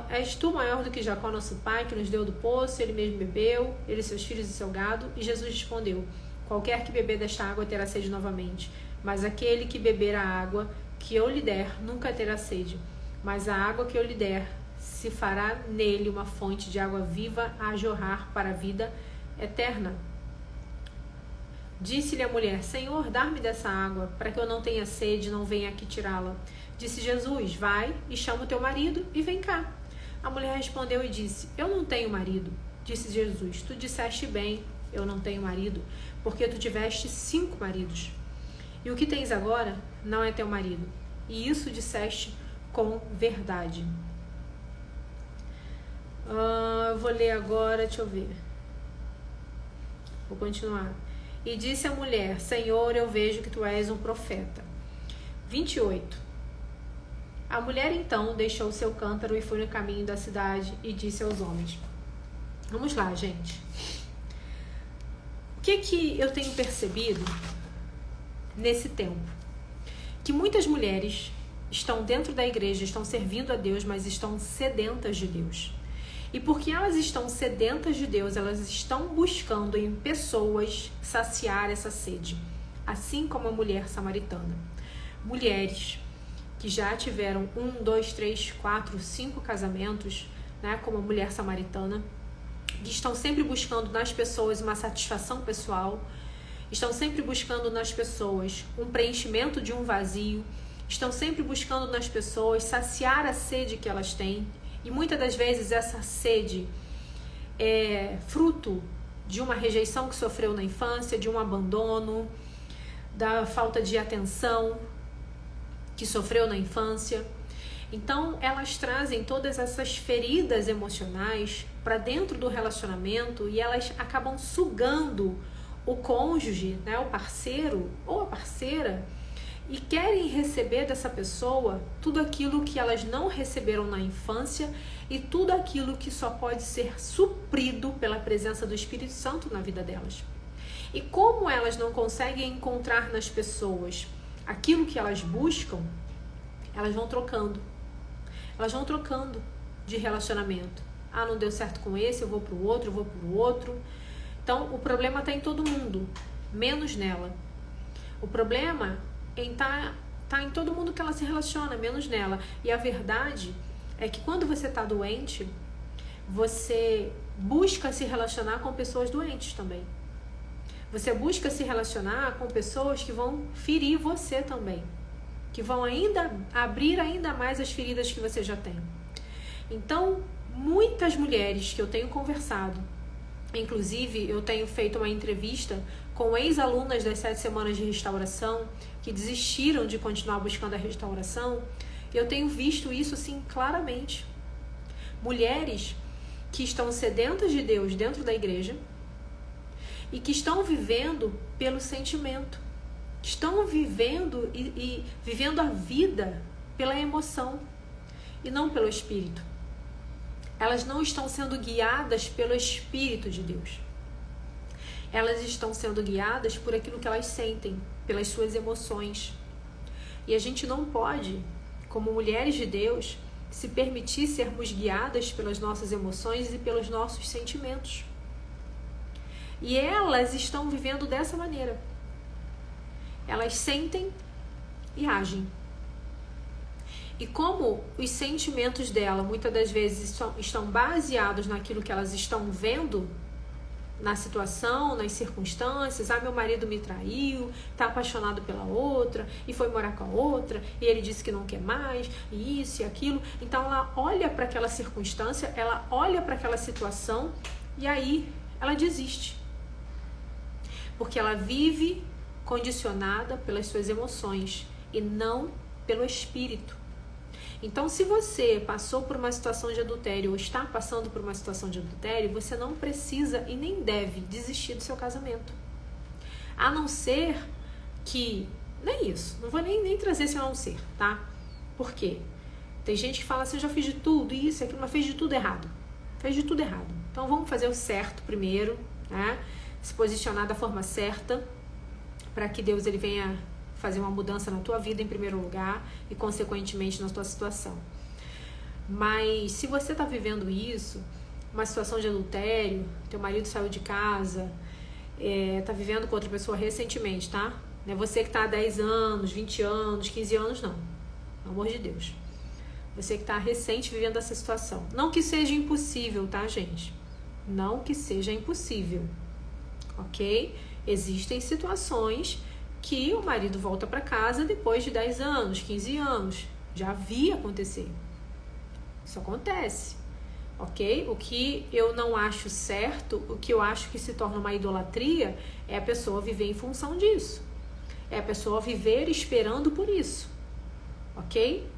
És tu maior do que Jacó, nosso pai, que nos deu do poço, ele mesmo bebeu, ele, seus filhos e seu gado? E Jesus respondeu: qualquer que beber desta água terá sede novamente, mas aquele que beber a água que eu lhe der nunca terá sede, mas a água que eu lhe der se fará nele uma fonte de água viva a jorrar para a vida eterna. Disse-lhe a mulher: Senhor, dá-me dessa água, para que eu não tenha sede e não venha aqui tirá-la. Disse Jesus: vai e chama o teu marido e vem cá. A mulher respondeu e disse: eu não tenho marido. Disse Jesus: tu disseste bem, eu não tenho marido, porque tu tiveste 5 maridos. E o que tens agora não é teu marido. E isso disseste com verdade. Eu vou ler agora, deixa eu ver. Vou continuar. E disse a mulher: Senhor, eu vejo que tu és um profeta. 28. A mulher então deixou o seu cântaro e foi no caminho da cidade e disse aos homens. Vamos lá, gente. O que eu tenho percebido nesse tempo? Que muitas mulheres estão dentro da igreja, estão servindo a Deus, mas estão sedentas de Deus. E porque elas estão sedentas de Deus, elas estão buscando em pessoas saciar essa sede. Assim como a mulher samaritana. Mulheres que já tiveram 1, 2, 3, 4, 5 casamentos, né, como a mulher samaritana, que estão sempre buscando nas pessoas uma satisfação pessoal, estão sempre buscando nas pessoas um preenchimento de um vazio, estão sempre buscando nas pessoas saciar a sede que elas têm. E muitas das vezes essa sede é fruto de uma rejeição que sofreu na infância, de um abandono, da falta de atenção que sofreu na infância. Então elas trazem todas essas feridas emocionais para dentro do relacionamento e elas acabam sugando o cônjuge, né, o parceiro ou a parceira, e querem receber dessa pessoa tudo aquilo que elas não receberam na infância e tudo aquilo que só pode ser suprido pela presença do Espírito Santo na vida delas. E como elas não conseguem encontrar nas pessoas aquilo que elas buscam, elas vão trocando. Elas vão trocando de relacionamento. Ah, não deu certo com esse, eu vou pro outro, eu vou pro outro. Então, o problema está em todo mundo, menos nela. O problema tá em todo mundo que ela se relaciona, menos nela. E a verdade é que quando você tá doente, você busca se relacionar com pessoas doentes também. Você busca se relacionar com pessoas que vão ferir você também, que vão ainda abrir ainda mais as feridas que você já tem. Então, muitas mulheres que eu tenho conversado, inclusive eu tenho feito uma entrevista com ex-alunas das 7 semanas de restauração que desistiram de continuar buscando a restauração, eu tenho visto isso assim claramente. Mulheres que estão sedentas de Deus dentro da igreja e que estão vivendo pelo sentimento, estão vivendo e vivendo a vida pela emoção e não pelo Espírito. Elas não estão sendo guiadas pelo Espírito de Deus. Elas estão sendo guiadas por aquilo que elas sentem, pelas suas emoções. E a gente não pode, como mulheres de Deus, se permitir sermos guiadas pelas nossas emoções e pelos nossos sentimentos. E elas estão vivendo dessa maneira. Elas sentem e agem. E como os sentimentos dela muitas das vezes estão baseados naquilo que elas estão vendo na situação, nas circunstâncias. Meu marido me traiu, tá apaixonado pela outra e foi morar com a outra e ele disse que não quer mais, e isso e aquilo. Então ela olha para aquela circunstância, ela olha para aquela situação e aí ela desiste. Porque ela vive condicionada pelas suas emoções e não pelo espírito. Então, se você passou por uma situação de adultério ou está passando por uma situação de adultério, você não precisa e nem deve desistir do seu casamento. A não ser que... Nem isso, não vou nem trazer esse a não ser, tá? Por quê? Tem gente que fala assim, eu já fiz de tudo, isso, aquilo, mas fez de tudo errado. Fez de tudo errado. Então, vamos fazer o certo primeiro, né? Se posicionar da forma certa, para que Deus ele venha fazer uma mudança na tua vida em primeiro lugar e consequentemente na tua situação. Mas se você está vivendo isso, uma situação de adultério, teu marido saiu de casa, tá vivendo com outra pessoa recentemente, tá? Não é você que está há 10 anos, 20 anos, 15 anos, não. Pelo amor de Deus. Você que está recente vivendo essa situação. Não que seja impossível, tá, gente? Não que seja impossível. Ok? Existem situações que o marido volta para casa depois de 10 anos, 15 anos. Já vi acontecer. Isso acontece. Ok? O que eu não acho certo, o que eu acho que se torna uma idolatria, é a pessoa viver em função disso. É a pessoa viver esperando por isso. Ok?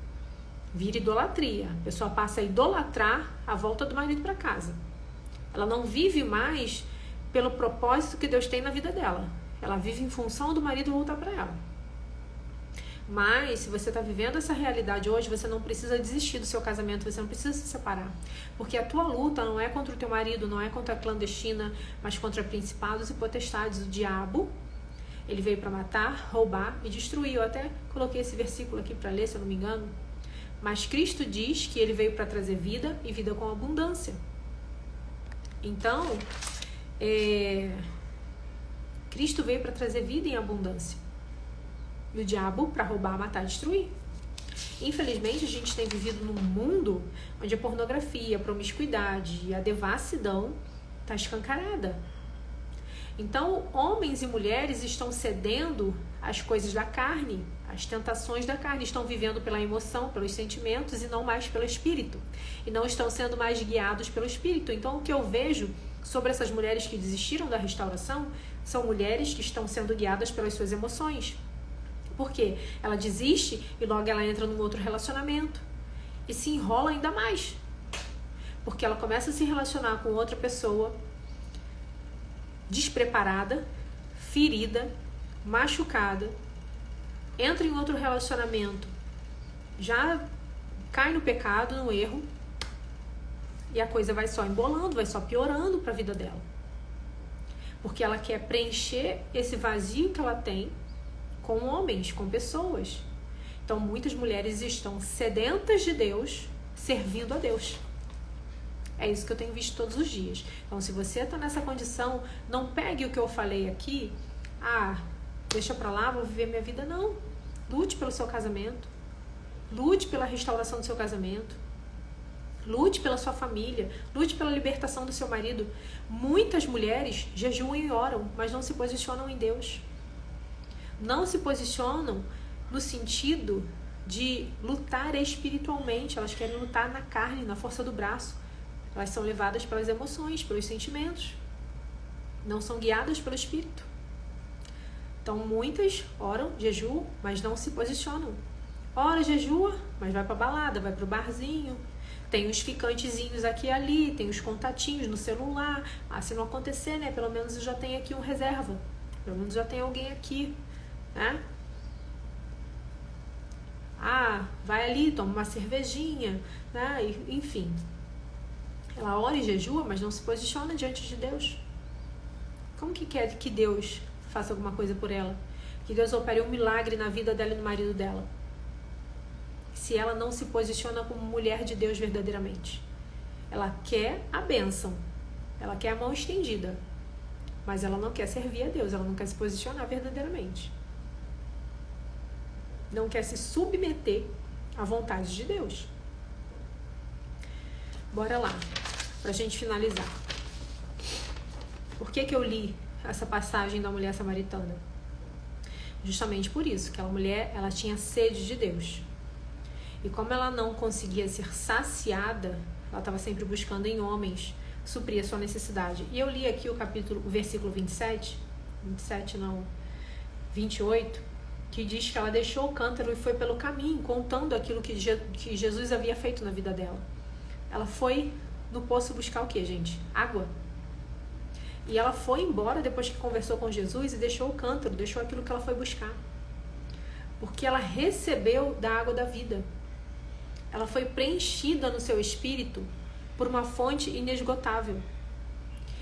Vira idolatria. A pessoa passa a idolatrar a volta do marido para casa. Ela não vive mais pelo propósito que Deus tem na vida dela. Ela vive em função do marido voltar para ela. Mas, se você está vivendo essa realidade hoje, você não precisa desistir do seu casamento, você não precisa se separar. Porque a tua luta não é contra o teu marido, não é contra a clandestina, mas contra principados e potestades. O diabo, ele veio para matar, roubar e destruir. Eu até coloquei esse versículo aqui para ler, se eu não me engano. Mas Cristo diz que ele veio para trazer vida e vida com abundância. Então, Cristo veio para trazer vida em abundância. E o diabo para roubar, matar e destruir. Infelizmente, a gente tem vivido num mundo onde a pornografia, a promiscuidade e a devassidão está escancarada. Então, homens e mulheres estão cedendo às coisas da carne, às tentações da carne, estão vivendo pela emoção, pelos sentimentos e não mais pelo espírito. E não estão sendo mais guiados pelo espírito. Então, o que eu vejo sobre essas mulheres que desistiram da restauração são mulheres que estão sendo guiadas pelas suas emoções. Por quê? Ela desiste e logo ela entra num outro relacionamento e se enrola ainda mais. Porque ela começa a se relacionar com outra pessoa despreparada, ferida, machucada, entra em outro relacionamento, já cai no pecado, no erro, e a coisa vai só embolando, vai só piorando para a vida dela. Porque ela quer preencher esse vazio que ela tem com homens, com pessoas. Então, muitas mulheres estão sedentas de Deus, servindo a Deus. É isso que eu tenho visto todos os dias. Então, se você está nessa condição, não pegue o que eu falei aqui, deixa pra lá, vou viver minha vida. Não. Lute pelo seu casamento. Lute pela restauração do seu casamento. Lute pela sua família. Lute pela libertação do seu marido. Muitas mulheres jejuam e oram, mas não se posicionam em Deus. Não se posicionam no sentido de lutar espiritualmente. Elas querem lutar na carne, na força do braço. Elas são levadas pelas emoções, pelos sentimentos. Não são guiadas pelo Espírito. Então, muitas oram, jejuam, mas não se posicionam. Ora, jejua, mas vai pra balada, vai pro barzinho. Tem os ficantezinhos aqui e ali, tem os contatinhos no celular. Se não acontecer, né? Pelo menos eu já tenho aqui um reserva. Pelo menos já tem alguém aqui, né? Vai ali, toma uma cervejinha, né? Enfim. Ela ora e jejua, mas não se posiciona diante de Deus. Como que quer que Deus faça alguma coisa por ela? Que Deus opere um milagre na vida dela e no marido dela? Se ela não se posiciona como mulher de Deus verdadeiramente. Ela quer a bênção. Ela quer a mão estendida. Mas ela não quer servir a Deus. Ela não quer se posicionar verdadeiramente. Não quer se submeter à vontade de Deus. Bora lá, pra gente finalizar. Por que eu li essa passagem da mulher samaritana? Justamente por isso, que aquela mulher, ela tinha sede de Deus. E como ela não conseguia ser saciada, ela estava sempre buscando em homens suprir a sua necessidade. E eu li aqui o versículo 28, que diz que ela deixou o cântaro e foi pelo caminho, contando aquilo que Jesus havia feito na vida dela. Ela foi no poço buscar o quê, gente? Água. E ela foi embora depois que conversou com Jesus e deixou o cântaro, deixou aquilo que ela foi buscar. Porque ela recebeu da água da vida. Ela foi preenchida no seu espírito por uma fonte inesgotável.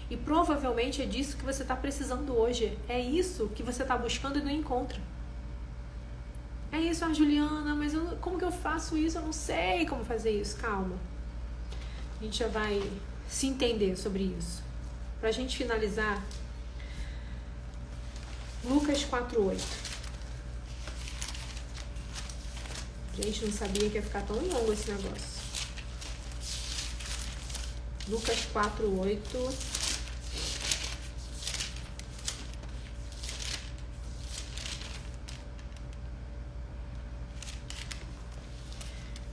E provavelmente é disso que você está precisando hoje. É isso que você está buscando e não encontra. É isso, Juliana, mas como que eu faço isso? Eu não sei como fazer isso. Calma. A gente já vai se entender sobre isso. Para a gente finalizar, Lucas 4:8. Gente, não sabia que ia ficar tão longo esse negócio. Lucas 4:8.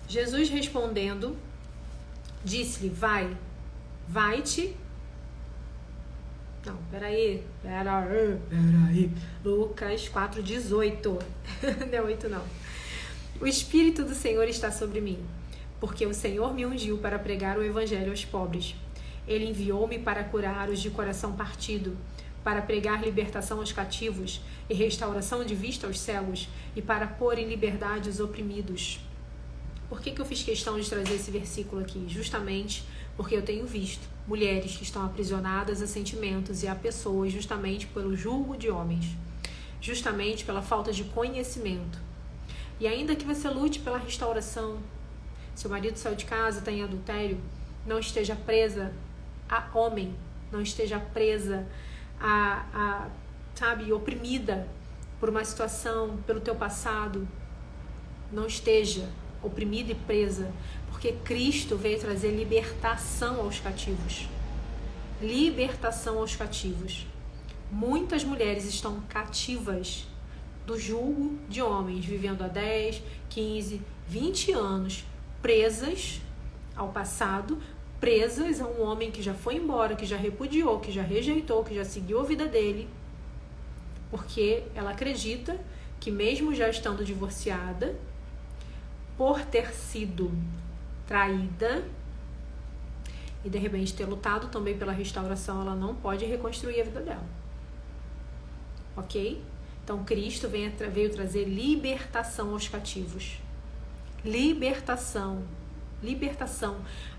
Jesus respondendo, disse-lhe, vai-te. Não, peraí. Lucas 4:18. Não é 8 não. O Espírito do Senhor está sobre mim, porque o Senhor me ungiu para pregar o Evangelho aos pobres. Ele enviou-me para curar os de coração partido, para pregar libertação aos cativos e restauração de vista aos cegos, e para pôr em liberdade os oprimidos. Por que eu fiz questão de trazer esse versículo aqui? Justamente porque eu tenho visto mulheres que estão aprisionadas a sentimentos e a pessoas justamente pelo julgo de homens, justamente pela falta de conhecimento. E ainda que você lute pela restauração, seu marido saiu de casa, está em adultério, não esteja presa a homem, não esteja presa oprimida por uma situação, pelo teu passado, não esteja oprimida e presa, porque Cristo veio trazer libertação aos cativos. Libertação aos cativos. Muitas mulheres estão cativas do julgo de homens, vivendo há 10, 15, 20 anos, presas ao passado, presas a um homem que já foi embora, que já repudiou, que já rejeitou, que já seguiu a vida dele, porque ela acredita que mesmo já estando divorciada, por ter sido traída e de repente ter lutado também pela restauração, ela não pode reconstruir a vida dela. Ok? Então Cristo veio trazer libertação aos cativos. Libertação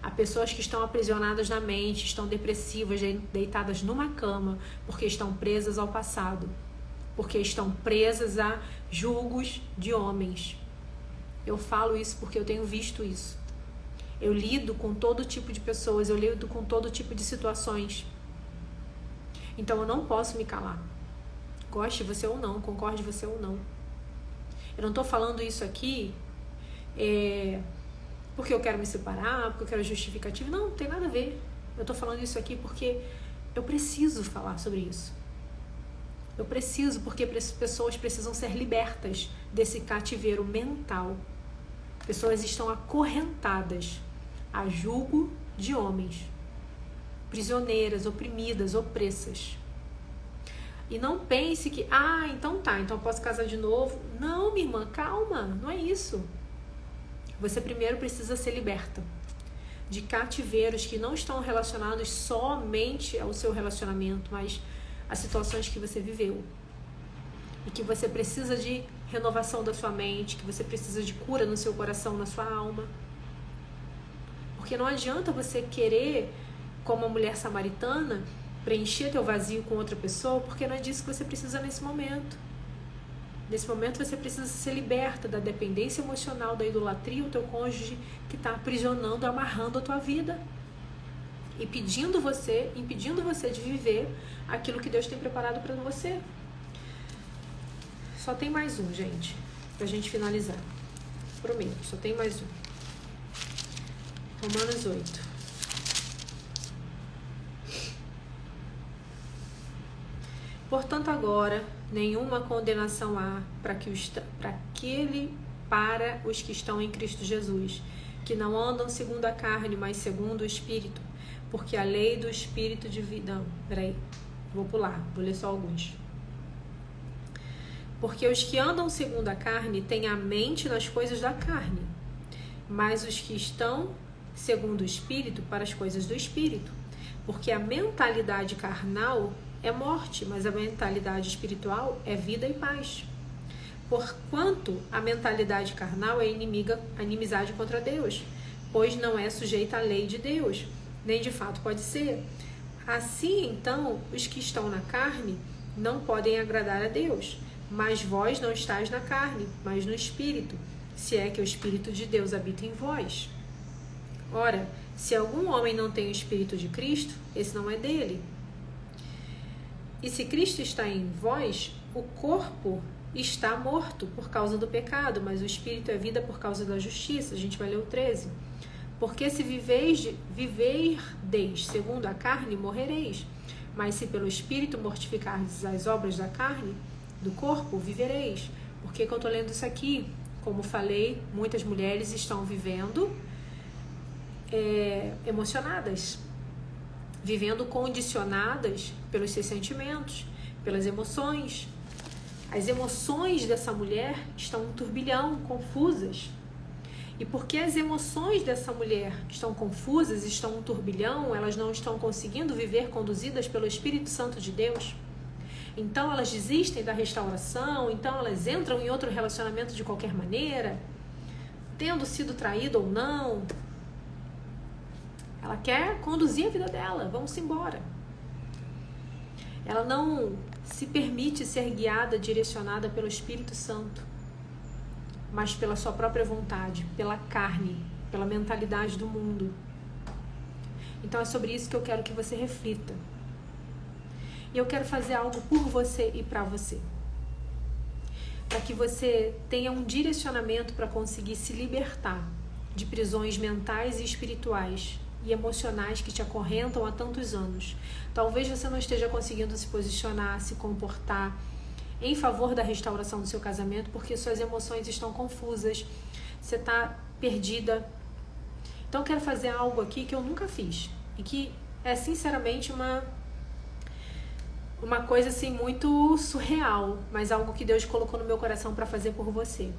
a pessoas que estão aprisionadas na mente, estão depressivas, deitadas numa cama, porque estão presas ao passado, porque estão presas a julgos de homens. Eu falo isso porque eu tenho visto isso. Eu lido com todo tipo de pessoas, eu lido com todo tipo de situações. Então eu não posso me calar. Goste você ou não, concorde você ou não. Eu não estou falando isso aqui porque eu quero me separar, porque eu quero justificativa. Não tem nada a ver. Eu estou falando isso aqui porque eu preciso falar sobre isso. Eu preciso, porque pessoas precisam ser libertas desse cativeiro mental. Pessoas estão acorrentadas a julgo de homens, prisioneiras, oprimidas, opressas. E não pense que, então eu posso casar de novo. Não, minha irmã, calma, não é isso. Você primeiro precisa ser liberta de cativeiros que não estão relacionados somente ao seu relacionamento, mas a situações que você viveu. E que você precisa de renovação da sua mente, que você precisa de cura no seu coração, na sua alma. Porque não adianta você querer, como a mulher samaritana, preencher teu vazio com outra pessoa, porque não é disso que você precisa nesse momento. Nesse momento você precisa ser liberta da dependência emocional, da idolatria, o teu cônjuge que está aprisionando, amarrando a tua vida. E impedindo você de viver aquilo que Deus tem preparado para você. Só tem mais um, gente, pra gente finalizar. Prometo, só tem mais um. Romanos 8. Portanto, agora, nenhuma condenação há para os que estão em Cristo Jesus, que não andam segundo a carne, mas segundo o Espírito, porque a lei do Espírito de vida... Não, peraí, vou pular, vou ler só alguns. Porque os que andam segundo a carne têm a mente nas coisas da carne, mas os que estão segundo o Espírito para as coisas do Espírito. Porque a mentalidade carnal é morte, mas a mentalidade espiritual é vida e paz. Porquanto a mentalidade carnal é inimizade contra Deus, pois não é sujeita à lei de Deus, nem de fato pode ser. Assim, então, os que estão na carne não podem agradar a Deus. Mas vós não estáis na carne, mas no Espírito, se é que o Espírito de Deus habita em vós. Ora, se algum homem não tem o Espírito de Cristo, esse não é dele. E se Cristo está em vós, o corpo está morto por causa do pecado, mas o Espírito é vida por causa da justiça. A gente vai ler o 13. Porque se viverdes segundo a carne, morrereis. Mas se pelo Espírito mortificardes as obras da carne, do corpo, vivereis. Por que eu estou lendo isso aqui? Como falei, muitas mulheres estão vivendo emocionadas, vivendo condicionadas pelos seus sentimentos, pelas emoções. As emoções dessa mulher estão um turbilhão, confusas. E porque as emoções dessa mulher estão confusas, estão um turbilhão, elas não estão conseguindo viver conduzidas pelo Espírito Santo de Deus. Então elas desistem da restauração, então elas entram em outro relacionamento de qualquer maneira, tendo sido traída ou não. Ela quer conduzir a vida dela, vamos embora. Ela não se permite ser guiada, direcionada pelo Espírito Santo, mas pela sua própria vontade, pela carne, pela mentalidade do mundo. Então é sobre isso que eu quero que você reflita. E eu quero fazer algo por você e para você. Para que você tenha um direcionamento para conseguir se libertar de prisões mentais e espirituais e emocionais que te acorrentam há tantos anos. Talvez você não esteja conseguindo se posicionar, se comportar em favor da restauração do seu casamento porque suas emoções estão confusas, você está perdida. Então eu quero fazer algo aqui que eu nunca fiz e que é sinceramente uma coisa assim muito surreal, mas algo que Deus colocou no meu coração para fazer por você.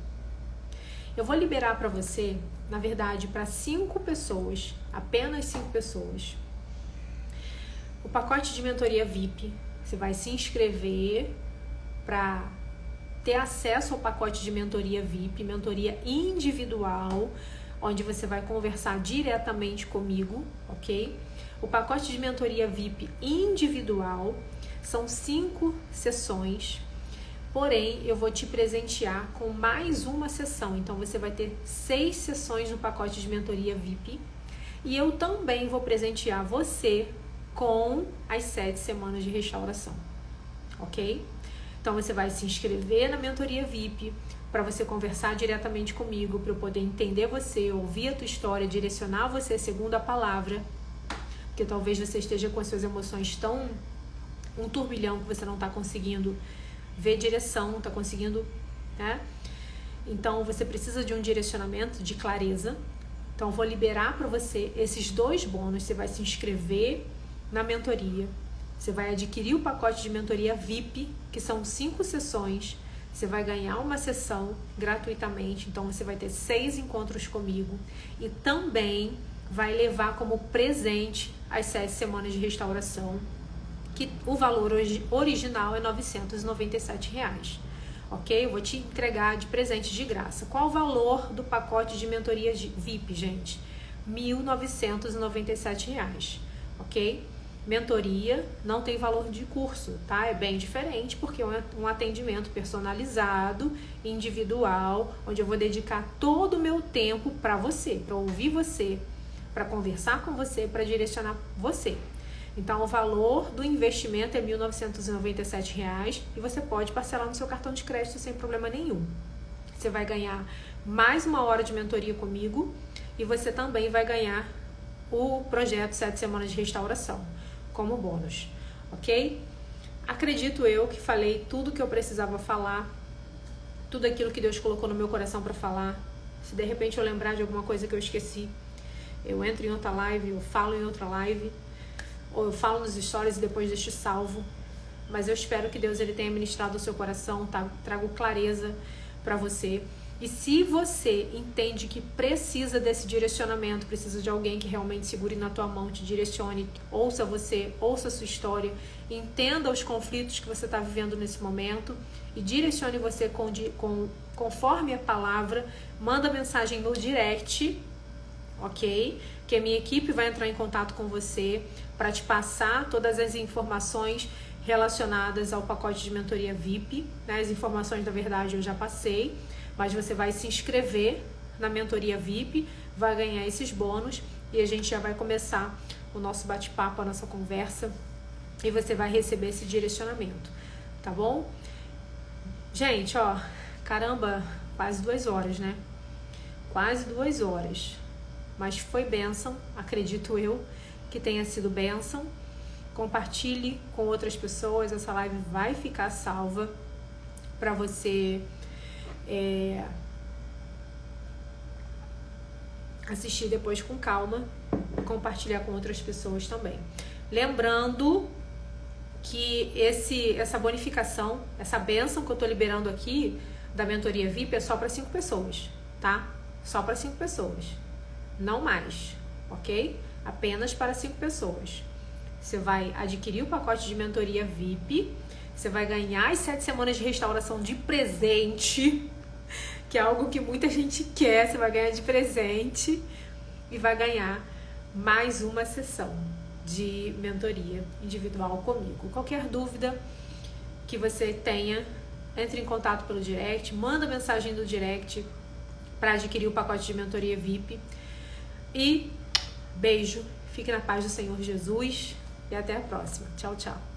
Eu vou liberar para você, na verdade, para 5 pessoas, apenas 5 pessoas, o pacote de mentoria VIP. Você vai se inscrever para ter acesso ao pacote de mentoria VIP, mentoria individual, onde você vai conversar diretamente comigo, ok? O pacote de mentoria VIP individual são 5 sessões, porém eu vou te presentear com mais uma sessão. Então você vai ter 6 sessões no pacote de mentoria VIP e eu também vou presentear você com as 7 semanas de restauração, ok? Então você vai se inscrever na mentoria VIP para você conversar diretamente comigo, para eu poder entender você, ouvir a tua história, direcionar você segundo a palavra, porque talvez você esteja com as suas emoções tão um turbilhão que você não está conseguindo ver direção, não está conseguindo, né? Então você precisa de um direcionamento, de clareza. Então eu vou liberar para você esses 2 bônus. Você vai se inscrever na mentoria, você vai adquirir o pacote de mentoria VIP, que são 5 sessões. Você vai ganhar uma sessão gratuitamente, então você vai ter 6 encontros comigo e também vai levar como presente as 7 semanas de restauração, que o valor original é R$ 997, ok? Eu vou te entregar de presente de graça. Qual o valor do pacote de mentoria VIP, gente? R$ 1.997, ok? Mentoria não tem valor de curso, tá? É bem diferente porque é um atendimento personalizado, individual, onde eu vou dedicar todo o meu tempo para você, para ouvir você, para conversar com você, para direcionar você. Então, o valor do investimento é R$ 1.997 e você pode parcelar no seu cartão de crédito sem problema nenhum. Você vai ganhar mais uma hora de mentoria comigo e você também vai ganhar o projeto 7 semanas de restauração como bônus, ok? acredito eu que falei tudo que eu precisava falar, tudo aquilo que Deus colocou no meu coração para falar. Se de repente eu lembrar de alguma coisa que eu esqueci, eu entro em outra live, eu falo em outra live, ou eu falo nos stories e depois deixo salvo. Mas eu espero que Deus ele tenha ministrado o seu coração, tá? Trago clareza para você. E se você entende que precisa desse direcionamento, precisa de alguém que realmente segure na tua mão, te direcione, ouça você, ouça a sua história, entenda os conflitos que você está vivendo nesse momento e direcione você conforme a palavra, manda mensagem no direct, ok? Que a minha equipe vai entrar em contato com você para te passar todas as informações relacionadas ao pacote de mentoria VIP, né? As informações, da verdade, eu já passei, mas você vai se inscrever na mentoria VIP, vai ganhar esses bônus e a gente já vai começar o nosso bate-papo, a nossa conversa e você vai receber esse direcionamento, tá bom? Gente, ó, caramba, quase 2 horas, né? Quase 2 horas, mas foi bênção, acredito eu que tenha sido bênção. Compartilhe com outras pessoas, essa live vai ficar salva para você assistir depois com calma e compartilhar com outras pessoas também. Lembrando que essa bonificação, essa bênção que eu tô liberando aqui da mentoria VIP é só para 5 pessoas, tá? Só para 5 pessoas, não mais, ok? Apenas para 5 pessoas. Você vai adquirir o pacote de mentoria VIP, você vai ganhar as 7 semanas de restauração de presente, que é algo que muita gente quer, você vai ganhar de presente e vai ganhar mais uma sessão de mentoria individual comigo. Qualquer dúvida que você tenha, entre em contato pelo direct, manda mensagem no direct para adquirir o pacote de mentoria VIP. E beijo, fique na paz do Senhor Jesus e até a próxima. Tchau, tchau.